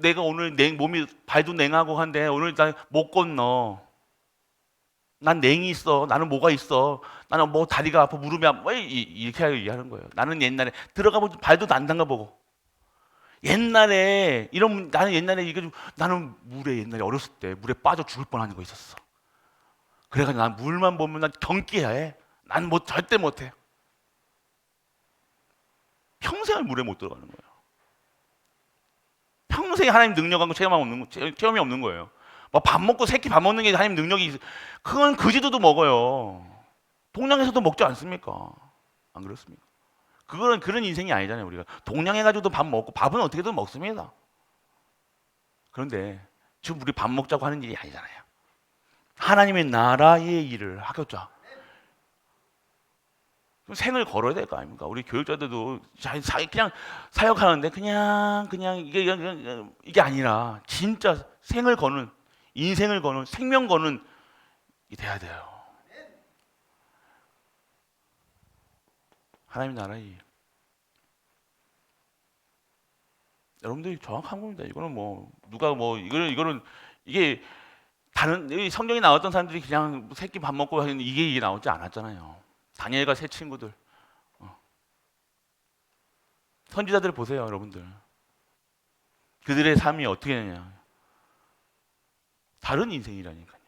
내가 오늘 몸이 발도 냉하고 한데 오늘 나 못 건너. 난 냉이 있어. 나는 뭐가 있어. 나는 뭐 다리가 아파, 무릎이 아파. 이렇게 얘기하는 거예요. 나는 옛날에 들어가보고 발도 안 담가보고. 나는 옛날에 나는 물에 옛날에 어렸을 때 물에 빠져 죽을 뻔하는 거 있었어. 그래가지고 난 물만 보면 난 경계해야 해. 난 뭐 절대 못해. 평생을 물에 못 들어가는 거예요. 평생 하나님 능력하고 체험이 없는 거예요. 뭐 밥 먹고 새끼 밥 먹는 게 하나님 능력이, 그건 그지도도 먹어요. 동양에서도 먹지 않습니까? 안 그렇습니까? 그런 인생이 아니잖아요. 우리가 동양해가지고도 밥 먹고, 밥은 어떻게든 먹습니다. 그런데 지금 우리 밥 먹자고 하는 일이 아니잖아요. 하나님의 나라의 일을 하겠자. 생을 걸어야 될 거 아닙니까? 우리 교육자들도 그냥 사역하는데 그냥 이게 아니라 진짜 생을 거는, 인생을 거는, 생명 거는 이 돼야 돼요. 하나님 나라의 일. 여러분들이 정확한 겁니다. 이거는 뭐 누가 뭐 이거는 이게 다른 이 성경에 나왔던 사람들이 그냥 새끼 밥 먹고 하는 이게 나오지 않았잖아요. 다니엘과 세 친구들, 선지자들 보세요, 여러분들. 그들의 삶이 어떻게 되냐? 다른 인생이라니까요.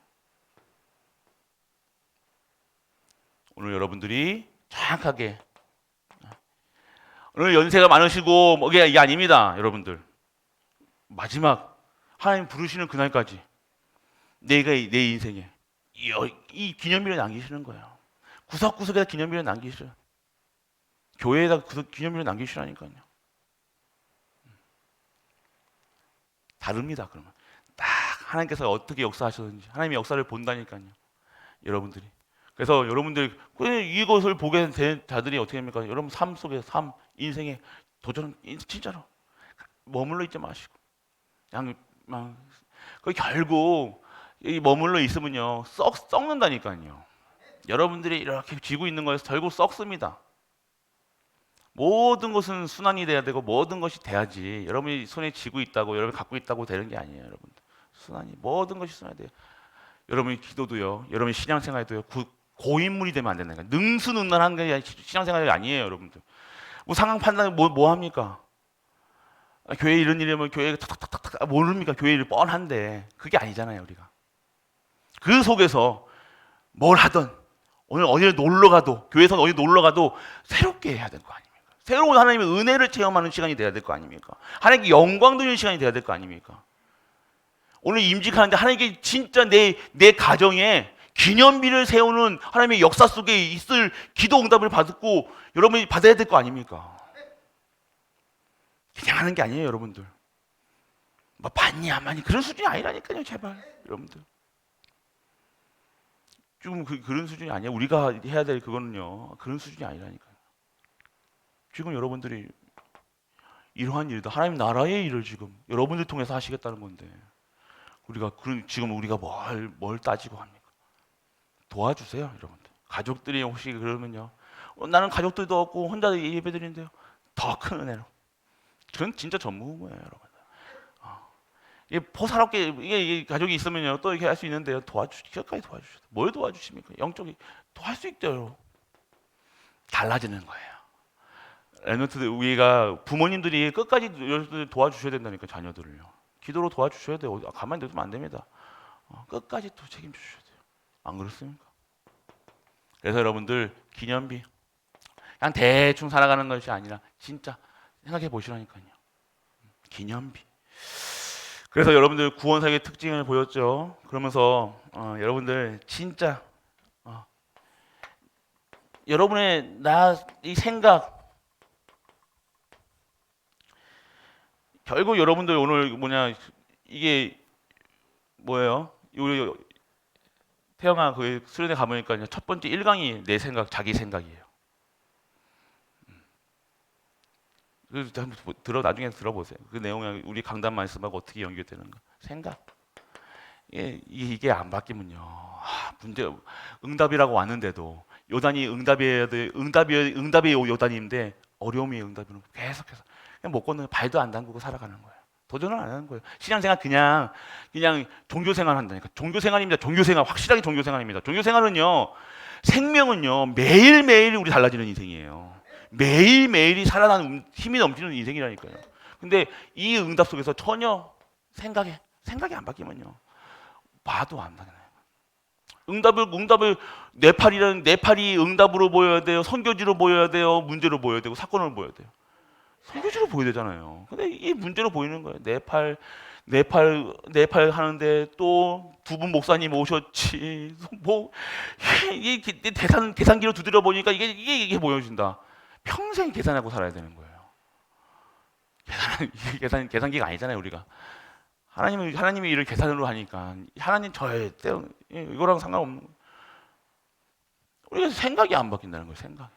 오늘 여러분들이 정확하게 오늘 연세가 많으시고 뭐 이게 아닙니다, 여러분들. 마지막 하나님 부르시는 그날까지 내가 내 인생에 이 기념비를 남기시는 거예요. 구석구석에다 기념비를 남기시죠. 교회에다 기념비를 남기시라니까요. 다릅니다. 그러면 딱 하나님께서 어떻게 역사하셨는지 하나님의 역사를 본다니까요. 여러분들이. 그래서 여러분들 이것을 보게 된 자들이 어떻게 됩니까? 여러분 삶 속에 인생에 도전 진짜로 머물러 있지 마시고 그냥 그 결국 이 머물러 있으면요 썩는다니까요. 여러분들이 이렇게 쥐고 있는 거에서 결국 썩습니다. 모든 것은 순환이 돼야 되고 모든 것이 돼야지. 여러분이 손에 쥐고 있다고 여러분이 갖고 있다고 되는 게 아니에요, 여러분. 순환이 모든 것이 순환이 돼요. 여러분이 기도도요, 여러분이 신앙생활도요. 고인물이 되면 안 된다니까. 능수능란한 게 신앙생활이 아니에요, 여러분들. 뭐 상황 판단 뭐 합니까? 교회 이런 일이면 교회가 탁탁탁탁 모릅니까? 교회 일 뻔한데 그게 아니잖아요, 우리가. 그 속에서 뭘 하든 오늘 어디를 놀러 가도 교회에서 어디 놀러 가도 새롭게 해야 될 거 아닙니까? 새로운 하나님의 은혜를 체험하는 시간이 돼야 될 거 아닙니까? 하나님께 영광 드리는 시간이 돼야 될 거 아닙니까? 오늘 임직하는데 하나님께 진짜 내 가정에 기념비를 세우는 하나님의 역사 속에 있을 기도 응답을 받고 여러분이 받아야 될 거 아닙니까? 그냥 하는 게 아니에요, 여러분들. 뭐 받니 안 받니 그런 수준이 아니라니까요, 제발 여러분들. 지금 그런 수준이 아니야. 우리가 해야 될 그거는요, 그런 수준이 아니라니까요. 지금 여러분들이 이러한 일도 하나님 나라의 일을 지금 여러분들 통해서 하시겠다는 건데 우리가 지금 우리가 뭘 따지고 합니까? 도와주세요, 여러분들. 가족들이 혹시 그러면요, 나는 가족들도 없고 혼자 예배드리는데요, 더 큰 은혜로. 그건 진짜 전무후무예요, 여러분. 이게 포사롭게 이게 가족이 있으면요 또 이렇게 할 수 있는데요, 끝까지 도와주셔야 돼요. 뭘 도와주십니까? 영적이 도와줄 수 있대요. 달라지는 거예요. 랩런트 우리가 부모님들이 끝까지 도와주셔야 된다니까. 자녀들을요 기도로 도와주셔야 돼요. 가만히 냅두면 안 됩니다. 끝까지 또 책임주셔야 돼요. 안 그렇습니까? 그래서 여러분들 기념비 그냥 대충 살아가는 것이 아니라 진짜 생각해 보시라니까요. 기념비. 그래서 여러분들 구원사역의 특징을 보였죠. 그러면서 여러분들 진짜 여러분의 이 생각 결국 여러분들 오늘 이게 뭐예요? 우리 태영아 그 수련회 가보니까 첫 번째 1강이 내 생각, 자기 생각이에요. 그래서 한번 나중에 들어보세요. 그 내용이 우리 강단 말씀하고 어떻게 연결되는가. 생각. 이게 안 바뀌면요. 응답이라고 왔는데도 요단이 응답의 요단인데 어려움이 응답이는 계속해서 그냥 못 걷는 발도 안 담그고 살아가는 거예요. 도전을 안 하는 거예요. 신앙생활 그냥 종교생활 한다니까. 종교생활입니다. 종교생활 확실하게 종교생활입니다. 종교생활은요 생명은요 매일매일 우리 달라지는 인생이에요. 매일매일이 살아나는 힘이 넘치는 인생이라니까요. 근데 이 응답 속에서 전혀 생각이 안 바뀌면요 봐도 안 바뀌어요. 응답을 네팔이 응답으로 보여야 돼요. 선교지로 보여야 돼요. 문제로 보여야 되고 사건으로 보여야 돼요. 선교지로 보여야 되잖아요. 근데 이게 문제로 보이는 거예요. 네팔 하는데 또 두 분 목사님 오셨지. 뭐 이게 계산기로 두드려 보니까 이게 보여진다. 평생 계산하고 살아야 되는 거예요. 계산기가 아니잖아요, 우리가. 하나님의 일을 계산으로 하니까 하나님 절대 이거랑 상관없는 거예요. 우리가 생각이 안 바뀐다는 거예요. 생각.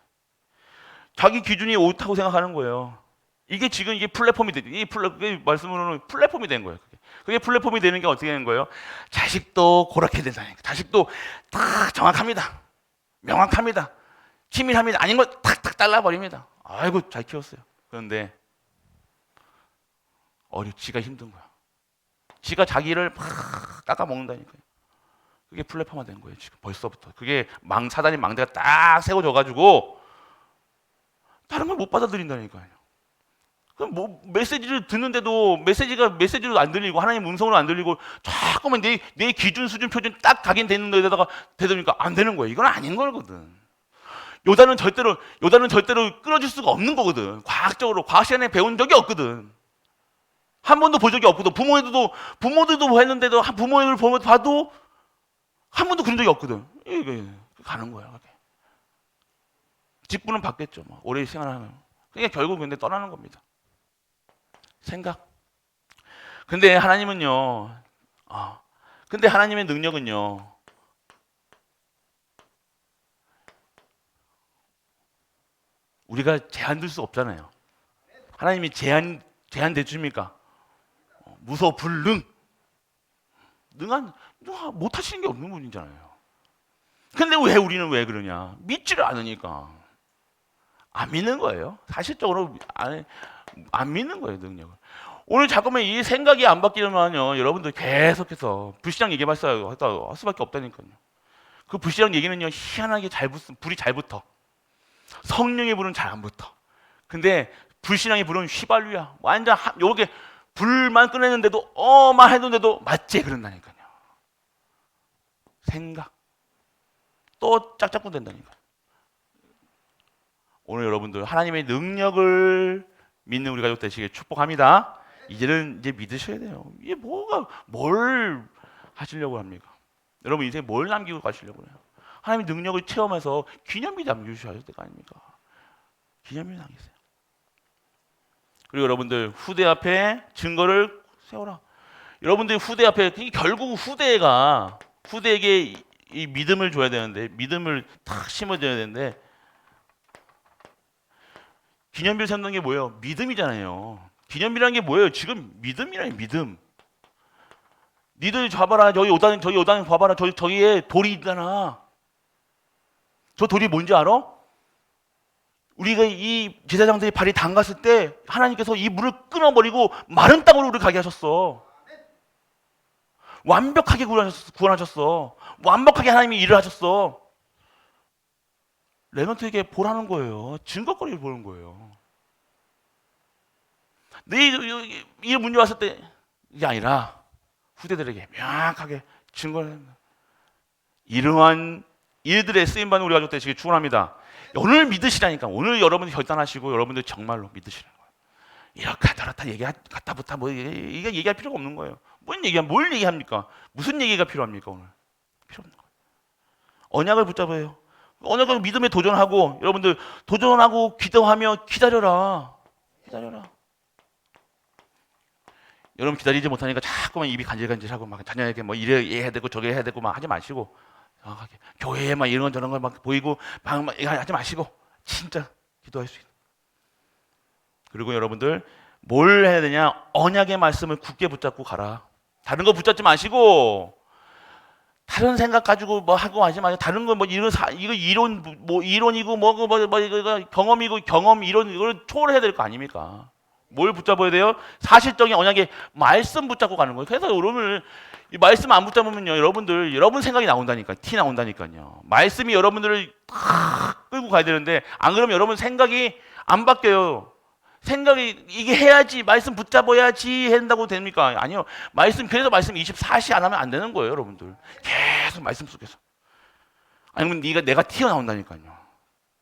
자기 기준이 옳다고 생각하는 거예요. 이게 지금 플랫폼이 말씀으로는 플랫폼이 된 거예요. 그게 플랫폼이 되는 게 어떻게 되는 거예요? 자식도 그렇게 된다니까. 자식도 다 정확합니다. 명확합니다. 치밀합니다. 아닌 거 탁탁 잘라버립니다. 아이고 잘 키웠어요. 그런데 지가 힘든 거야. 지가 자기를 막 깎아먹는다니까요. 그게 플랫폼화 된 거예요, 지금 벌써부터. 그게 사단이 망대가 딱 세워져가지고 다른 걸 못 받아들인다니까요. 그럼 뭐 메시지를 듣는데도 메시지로 안 들리고 하나님 음성으로 안 들리고 자꾸만 내 기준 수준 표준 딱 각인되는 데다가 되니까 안 되는 거예요. 이건 아닌 거거든. 요단은 절대로 끌어줄 수가 없는 거거든. 과학 시간에 배운 적이 없거든. 한 번도 본 적이 없거든. 부모들도 했는데도 부모를 봐도 한 번도 그런 적이 없거든. 이게 가는 거야. 직분은 받겠죠. 뭐. 오래 생활하면. 그러니까 결국 근데 떠나는 겁니다. 생각. 근데 하나님은요. 근데 하나님의 능력은요. 우리가 제한 둘 수 없잖아요. 하나님이 제한 대주입니까? 무서 불능. 못 하시는 게 없는 분이잖아요. 근데 왜 우리는 왜 그러냐? 믿지를 않으니까. 안 믿는 거예요. 사실적으로 안 믿는 거예요, 능력을. 오늘 자꾸만 이 생각이 안 바뀌려면요, 여러분들 계속해서 불신앙 얘기할 수밖에 없다니까요. 그 불신앙 얘기는요, 희한하게 불이 잘 붙어. 성령의 불은 잘 안 붙어. 근데 불신앙의 불은 휘발유야. 완전 요렇게 불만 꺼냈는데도 해놓는데도 맞지 그런다니까요. 생각 또 짝짝꿍 된다니까. 오늘 여러분들 하나님의 능력을 믿는 우리 가족 되시길 축복합니다. 이제 믿으셔야 돼요. 이게 뭘 하시려고 합니까? 여러분 인생 뭘 남기고 가시려고 해요? 하나님의 능력을 체험해서 기념비 남겨주셔야 될 거 아닙니까? 기념비 남기세요. 그리고 여러분들 후대 앞에 증거를 세워라. 여러분들 후대 앞에 결국 후대에게 이 믿음을 줘야 되는데 믿음을 탁 심어줘야 되는데 기념비를 세우는 게 뭐예요? 믿음이잖아요. 기념비라는 게 뭐예요? 지금 믿음이라니 믿음. 니들 봐봐라. 저기 요단 봐봐라. 저기에 돌이 있잖아. 저 돌이 뭔지 알아? 우리가 이 제사장들이 발이 담갔을 때 하나님께서 이 물을 끊어버리고 마른 땅으로 우리를 가게 하셨어. 완벽하게 구원하셨어. 완벽하게 하나님이 일을 하셨어. 레넌트에게 보라는 거예요. 증거거리를 보는 거예요. 이 문제 왔을 때 이게 아니라 후대들에게 명확하게 증거를 합니다. 이러한 일들에 쓰임받는 우리 가족 되시길 축원합니다. 오늘 믿으시라니까. 오늘 여러분들 결단하시고 여러분들 정말로 믿으시라는 거예요. 이렇게 저렇다 갖다부터 이게 얘기할 필요가 없는 거예요. 뭘 얘기합니까? 무슨 얘기가 필요합니까 오늘? 필요 없는 거예요. 언약을 붙잡아요. 언약을 믿음에 도전하고 여러분들 도전하고 기도하며 기다려라. 여러분 기다리지 못하니까 자꾸만 입이 간질간질하고 막 자녀에게 뭐 이래 해야 되고 저게 해야 되고 막 하지 마시고 교회에 막 이런 건 저런 걸 막 보이고 막 하지 마시고 진짜 기도할 수 있는. 그리고 여러분들 뭘 해야 되냐? 언약의 말씀을 굳게 붙잡고 가라. 다른 거 붙잡지 마시고 다른 생각 가지고 뭐 하고 하지 마세요. 다른 거 뭐 이거 이론 뭐 이론이고 이거 경험이고 경험 이론 이걸 초월해야 될 거 아닙니까? 뭘 붙잡아야 돼요? 사실적인 언약의 말씀 붙잡고 가는 거예요. 그래서 여러분을 이 말씀 안 붙잡으면요, 여러분 생각이 나온다니까, 티 나온다니까요. 말씀이 여러분들을 탁 끌고 가야 되는데 안 그러면 여러분 생각이 안 바뀌어요. 생각이 이게 해야지 말씀 붙잡아야지 한다고 됩니까? 아니요. 그래서 말씀 24시 안 하면 안 되는 거예요, 여러분들. 계속 말씀 속에서. 아니면 내가 튀어나온다니까요.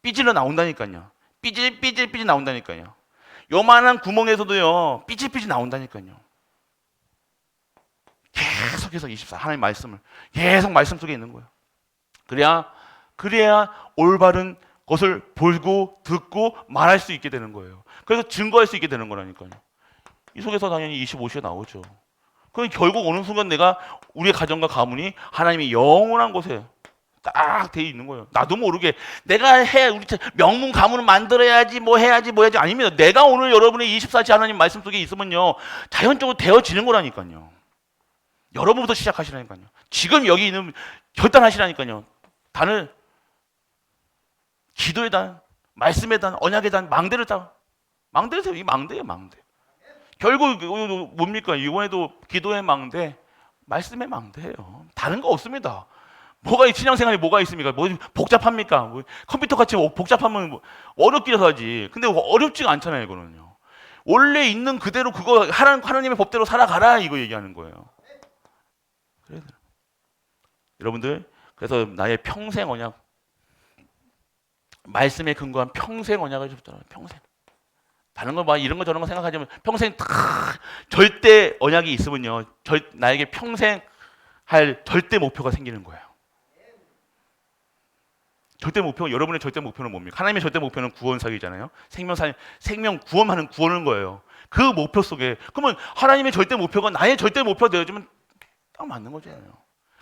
삐질러 나온다니까요. 삐질 나온다니까요. 요만한 구멍에서도요, 삐질 나온다니까요. 계속해서 24 하나님 말씀을 계속 말씀 속에 있는 거예요. 그래야 올바른 것을 보고 듣고 말할 수 있게 되는 거예요. 그래서 증거할 수 있게 되는 거라니까요. 이 속에서 당연히 25시가 나오죠. 그럼 결국 어느 순간 우리의 가정과 가문이 하나님의 영원한 곳에 딱 돼 있는 거예요. 나도 모르게 우리 명문 가문을 만들어야지 뭐 해야지 아닙니다. 내가 오늘 여러분의 24시 하나님 말씀 속에 있으면요, 자연적으로 되어지는 거라니까요. 여러분부터 시작하시라니까요. 지금 여기 있는 결단하시라니까요. 단을 기도의 단, 말씀의 단, 언약의 단, 망대를 세워. 이 망대예요, 망대. 결국 뭡니까? 이번에도 기도의 망대, 말씀의 망대예요. 다른 거 없습니다. 뭐가 이 신앙생활이 뭐가 있습니까? 뭐 복잡합니까? 뭐 컴퓨터 같이 복잡하면 뭐 어렵기라도 하지. 근데 어렵지가 않잖아요, 이거는요. 원래 있는 그대로 그거 하나님의 법대로 살아가라 이거 얘기하는 거예요. 그래서 여러분들 그래서 나의 평생 언약 말씀에 근거한 평생 언약을 줬잖아요. 평생. 다른 거 막 이런 거 저런 거 생각하지 마. 평생 다 절대 언약이 있으면요. 나에게 평생 할 절대 목표가 생기는 거예요. 절대 목표, 여러분의 절대 목표는 뭡니까? 하나님의 절대 목표는 구원사기잖아요. 생명 구원하는 구원인 거예요. 그 목표 속에 그러면 하나님의 절대 목표가 나의 절대 목표가 되어주면 딱 맞는 거잖아요.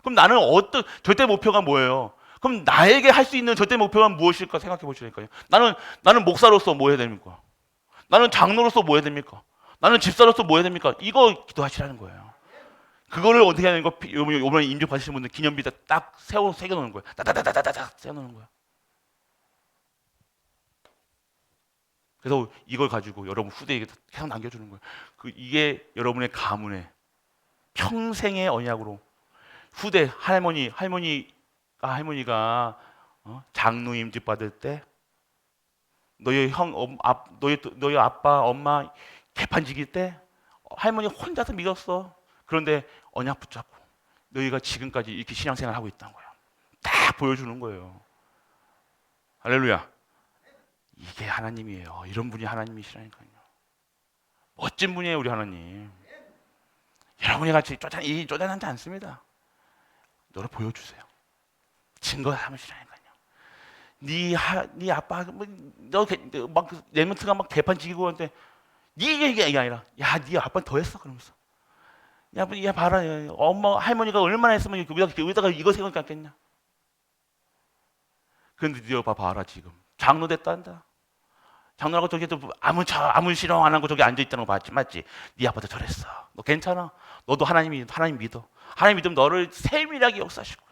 그럼 나는 어떤 절대 목표가 뭐예요? 그럼 나에게 할 수 있는 절대 목표가 무엇일까 생각해 보시라니까요. 나는 목사로서 뭐 해야 됩니까? 나는 장로로서 뭐 해야 됩니까? 나는 집사로서 뭐 해야 됩니까? 이거 기도하시라는 거예요. 그거를 어떻게 하는 거? 이번에 임종 받으신 분들 기념비 딱 새겨놓는 거예요. 따다다다다닥 새겨놓는 거예요. 그래서 이걸 가지고 여러분 후대에게 계속 남겨주는 거예요. 이게 여러분의 가문의 평생의 언약으로 후대 할머니가 장로 임직 받을 때 너희 아빠 엄마 개판 지길 때 할머니 혼자서 믿었어. 그런데 언약 붙잡고 너희가 지금까지 이렇게 신앙생활 하고 있다는 거야. 딱 보여주는 거예요. 할렐루야. 이게 하나님이에요. 이런 분이 하나님이시라니까요. 멋진 분이에요, 우리 하나님. 여러분이 같이 쪼잔하지 않습니다. 너를 보여주세요. 증거 삼으시라니까요. 네 아빠 너막 레몬트가 막 개판 지기고 하는데 네 얘기 아니라 네 아빠 더 했어 그러면서 야 봐라 엄마 할머니가 얼마나 했으면 여기다가 이거 생각 않겠냐. 그런데 네 봐라 지금 장로 됐다한다. 장로라고 저기 아무 실험 안 하고 저기 앉아 있다는 거 맞지? 네 아빠도 저랬어. 너 괜찮아? 너도 하나님 믿어. 하나님 믿으면 너를 세밀하게 역사하실 거야.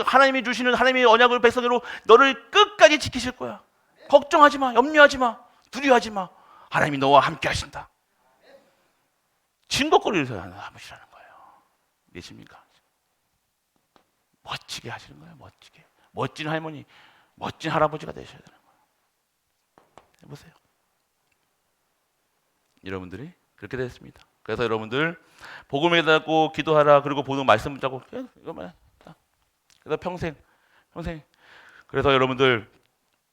하나님이 주시는 하나님의 언약을 백성으로 너를 끝까지 지키실 거야. 걱정하지 마, 염려하지 마, 두려워하지 마. 하나님이 너와 함께 하신다. 증거거리를 하시라는 거예요. 믿으십니까? 멋지게 하시는 거예요. 멋지게. 멋진 할머니, 멋진 할아버지가 되셔야 되는 거예요. 해보세요. 여러분들이 그렇게 됐습니다. 그래서 여러분들 복음을 깨닫고 기도하라. 그리고 보는 말씀 붙잡고 이거만. 그래서 평생. 그래서 여러분들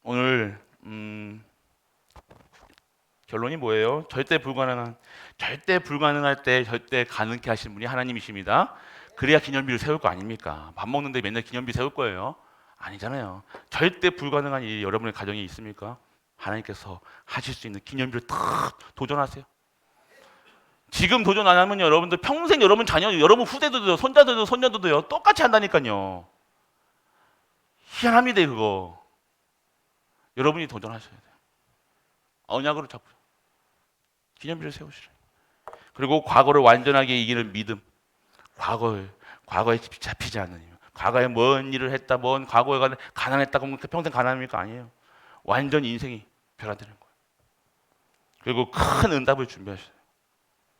오늘 결론이 뭐예요? 절대 불가능할 때 절대 가능케 하신 분이 하나님이십니다. 그래야 기념비를 세울 거 아닙니까? 밥 먹는데 맨날 기념비 세울 거예요? 아니잖아요. 절대 불가능한 일이 여러분의 가정에 있습니까? 하나님께서 하실 수 있는 기념비를 탁 도전하세요. 지금 도전 안 하면 여러분들 평생 여러분 자녀, 여러분 후대들도 손자들도요 똑같이 한다니까요. 희한합니다 그거. 여러분이 도전하셔야 돼요. 언약으로 잡고 기념비를 세우시라. 그리고 과거를 완전하게 이기는 믿음. 과거에 잡히지 않는 힘. 과거에 뭔 일을 했다, 뭔 과거에 가난했다고 하면 평생 가난합니까? 아니에요. 완전 인생이 변화되는 거예요. 그리고 큰 응답을 준비하셔야 돼요.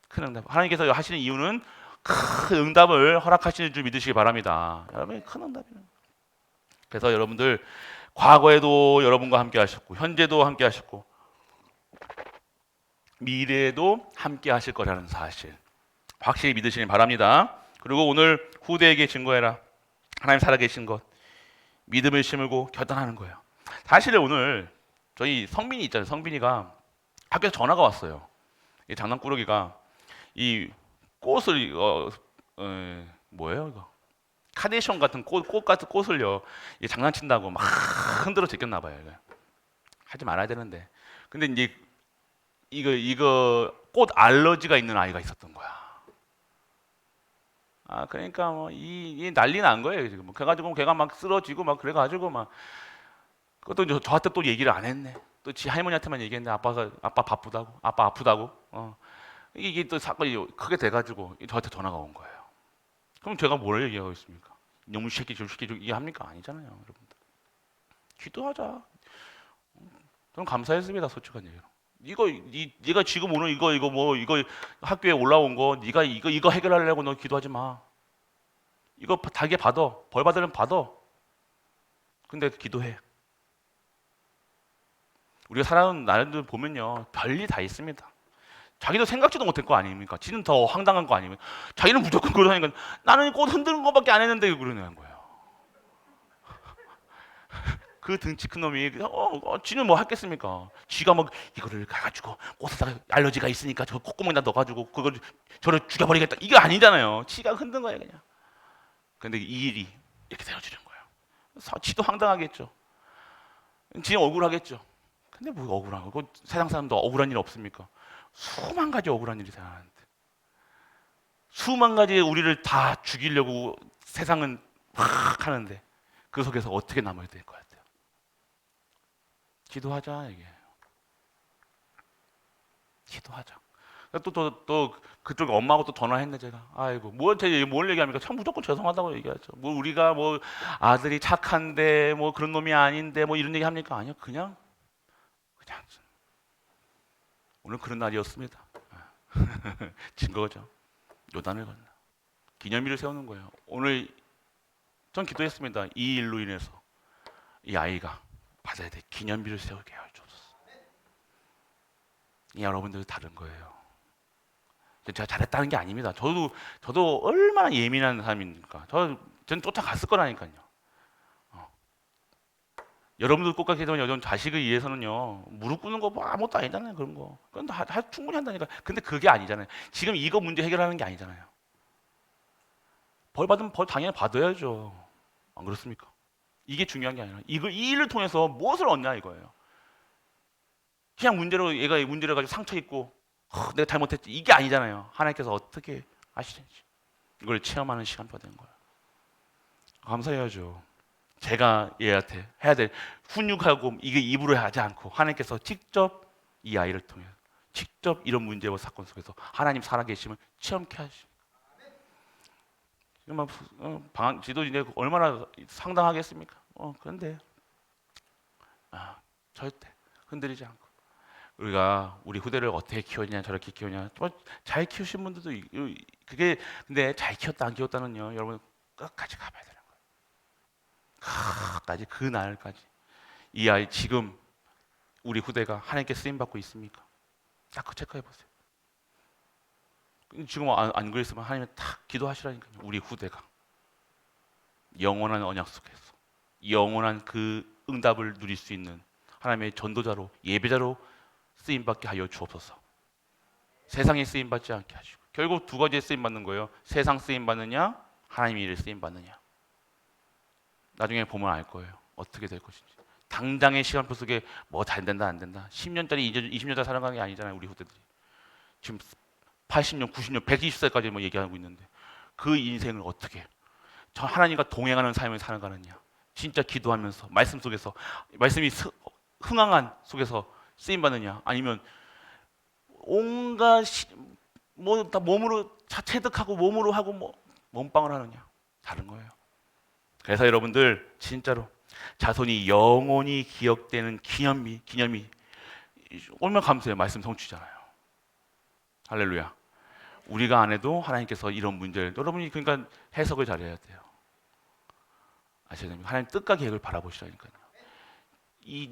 큰 응답. 하나님께서 하시는 이유는 큰 응답을 허락하시는 줄 믿으시기 바랍니다. 여러분이 큰 응답이에요. 그래서 여러분들 과거에도 여러분과 함께 하셨고 현재도 함께 하셨고 미래에도 함께 하실 거라는 사실 확실히 믿으시기 바랍니다. 그리고 오늘 후대에게 증거해라. 하나님 살아계신 것 믿음을 심고 결단하는 거예요. 사실 오늘 저희 성빈이 있잖아요. 성빈이가 학교에서 전화가 왔어요. 이 장난꾸러기가 이 꽃을 뭐예요 이거? 카네이션 같은 꽃 같은 꽃을요 장난친다고 막 흔들어 제꼈나 봐요. 하지 말아야 되는데 근데 이제 이거 꽃 알러지가 있는 아이가 있었던 거야. 그러니까 뭐 이 난리 난 거예요 지금. 그래가지고 걔가 막 쓰러지고 막 그래가지고 막 그것도 저한테 또 얘기를 안 했네. 또 지 할머니한테만 얘기했는데 아빠 바쁘다고, 아빠 아프다고. 이게 또 사건이 크게 돼가지고 저한테 전화가 온 거예요. 그럼 제가 뭘 얘기하고 있습니까? 너무 새끼 저 새끼 얘기합니까? 아니잖아요, 여러분들. 기도하자. 저는 감사했습니다, 솔직한 얘기로. 네가 지금 오늘 이거 학교에 올라온 거 네가 이거 해결하려고 너 기도하지 마. 이거 달게 받아. 벌 받으면 받아. 근데 기도해. 우리가 살아가는 나라들 보면요, 별일 다 있습니다. 자기도 생각지도 못할 거 아닙니까? 지는 더 황당한 거 아닙니까? 자기는 무조건 그러니까 나는 꽃 흔드는 거밖에 안 했는데 그러는 거예요. 그 등치 큰 놈이 지는 뭐 했겠습니까? 지가 막 이거를 가가지고 꽃에다가 알러지가 있으니까 저 콧구멍에다 넣어가지고 그걸 저를 죽여버리겠다. 이거 아니잖아요. 지가 흔든 거예요 그냥. 근데 이 일이 이렇게 되어지는 거예요. 지도 황당하겠죠. 지는 억울하겠죠. 근데 뭐 억울한 거? 세상 사람도 억울한 일 없습니까? 수만 가지 억울한 일이 생각하는데 수만 가지 우리를 다 죽이려고 세상은 막 하는데 그 속에서 어떻게 남아야 될 것 같아요? 기도하자 이게. 기도하자. 또 그쪽 엄마하고 또 전화했네 제가. 아이고 뭘 얘기합니까? 참 무조건 죄송하다고 얘기하죠. 뭐 우리가 뭐 아들이 착한데 뭐 그런 놈이 아닌데 뭐 이런 얘기 합니까? 아니요 그냥 오늘 그런 날이었습니다. 증거죠. 요단을 건너 기념일을 세우는 거예요. 오늘 전 기도했습니다. 이 일로 인해서 이 아이가 받아야 될 기념비를 세우게 하여 주옵소서. 여러분들 다른 거예요. 제가 잘했다는 게 아닙니다. 저도 얼마나 예민한 사람입니까? 저는 쫓아갔을 거라니까요. 여러분들 똑같이 되면 여전 자식을 위해서는요 무릎 꿇는 거 뭐 아무것도 아니잖아요. 그런 거 그건 다 충분히 한다니까. 근데 그게 아니잖아요. 지금 이거 문제 해결하는 게 아니잖아요. 벌 받으면 벌 당연히 받아야죠. 안 그렇습니까? 이게 중요한 게 아니라 이 일을 통해서 무엇을 얻냐 이거예요. 그냥 얘가 문제를 가지고 상처 입고 내가 잘못했지 이게 아니잖아요. 하나님께서 어떻게 하시는지 이걸 체험하는 시간표가 되는 거예요. 감사해야죠. 제가 얘한테 해야 될 훈육하고 이게 입으로 하지 않고 하나님께서 직접 이 아이를 통해 직접 이런 문제와 사건 속에서 하나님 살아계심을 체험케 하시고 방학 지도 이제 얼마나 상당하겠습니까? 그런데 절대 흔들리지 않고 우리가 우리 후대를 어떻게 키웠냐 저렇게 키웠냐 잘 키우신 분들도 그게 근데 잘 키웠다 안 키웠다는요 여러분 끝까지 가봐야 되는 거예요. 끝까지 그 날까지 이 아이 지금 우리 후대가 하나님께 쓰임 받고 있습니까? 딱 그 체크해 보세요. 지금 안 그랬으면 하나님 딱 기도하시라니까요. 우리 후대가 영원한 언약 속에서 영원한 그 응답을 누릴 수 있는 하나님의 전도자로 예배자로 쓰임 받게 하여 주옵소서. 세상에 쓰임 받지 않게 하시고 결국 두 가지에 쓰임 받는 거예요. 세상 쓰임 받느냐, 하나님의 일에 쓰임 받느냐. 나중에 보면 알 거예요. 어떻게 될 것인지. 당장의 시간표 속에 뭐 잘 된다 안 된다. 10년짜리 20년짜리 살아가는 게 아니잖아요. 우리 후대들이 지금 80년, 90년, 120살까지 뭐 얘기하고 있는데 그 인생을 어떻게 저 하나님과 동행하는 삶을 살아가느냐. 진짜 기도하면서 말씀 속에서 말씀이 흥황한 속에서 쓰임 받느냐 아니면 온갖 뭐 다 몸으로 체득하고 몸으로 하고 뭐 몸빵을 하느냐 다른 거예요. 그래서 여러분들 진짜로 자손이 영원히 기억되는 기념이 얼마나 감사해요. 말씀 성취잖아요. 할렐루야. 우리가 안 해도 하나님께서 이런 문제를 여러분이 그러니까 해석을 잘해야 돼요. 아셔야 됩니다. 하나님 뜻과 계획을 바라보시라니까요.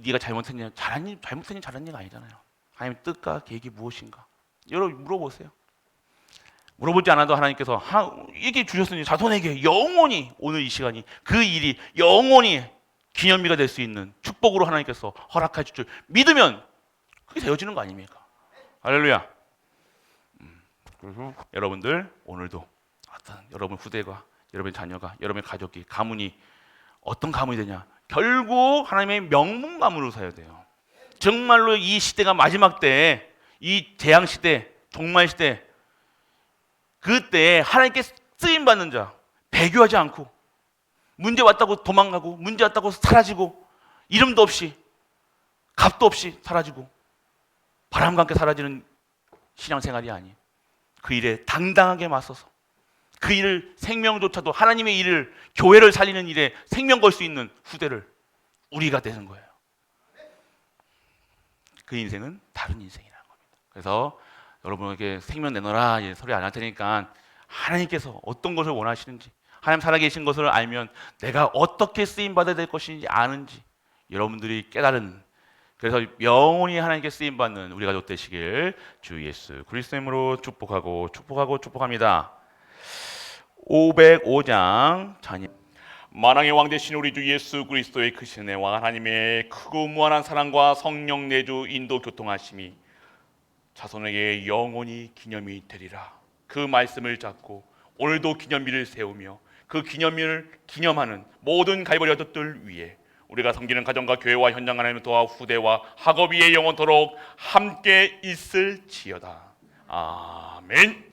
네가 잘못했냐 잘했냐가 아니잖아요. 하나님 뜻과 계획이 무엇인가? 여러분 물어보세요. 물어보지 않아도 하나님께서 얘기해 주셨으니 자손에게 영원히 오늘 이 시간이 그 일이 영원히 기념비가 될 수 있는 축복으로 하나님께서 허락해 줄 줄 믿으면 그게 되어지는 거 아닙니까? 할렐루야. 그래서 여러분들 오늘도 어떤 여러분 후대가 여러분의 자녀가 여러분의 가족이 가문이 어떤 가문이 되냐 결국 하나님의 명문 가문으로 살아야 돼요. 정말로 이 시대가 마지막 때 이 재앙 시대 종말 시대 그때 하나님께 쓰임 받는 자 배교하지 않고 문제 왔다고 도망가고 문제 왔다고 사라지고 이름도 없이 값도 없이 사라지고 바람과 함께 사라지는 신앙생활이 아니에요. 그 일에 당당하게 맞서서 그 일을 생명조차도 하나님의 일을 교회를 살리는 일에 생명 걸 수 있는 후대를 우리가 되는 거예요. 그 인생은 다른 인생이라는 겁니다. 그래서 여러분에게 생명 내놓으라 소리 안 할 테니까 하나님께서 어떤 것을 원하시는지, 하나님 살아계신 것을 알면 내가 어떻게 쓰임 받아야 될 것인지 아는지 여러분들이 깨달은, 그래서 영원히 하나님께 쓰임 받는 우리 가족 되시길 주 예수 그리스도의 이름으로 축복합니다. 505장 찬양. 만왕의 왕 되신 우리 주 예수 그리스도의 크신 은혜와 하나님의 크고 무한한 사랑과 성령 내주 인도 교통하심이 자손에게 영원히 기념이 되리라. 그 말씀을 잡고 오늘도 기념비를 세우며 그 기념일을 기념하는 모든 가이버리 가족들 위해 우리가 섬기는 가정과 교회와 현장 하나님의 도와 후대와 학업 위에 영원토록 함께 있을지어다. 아멘.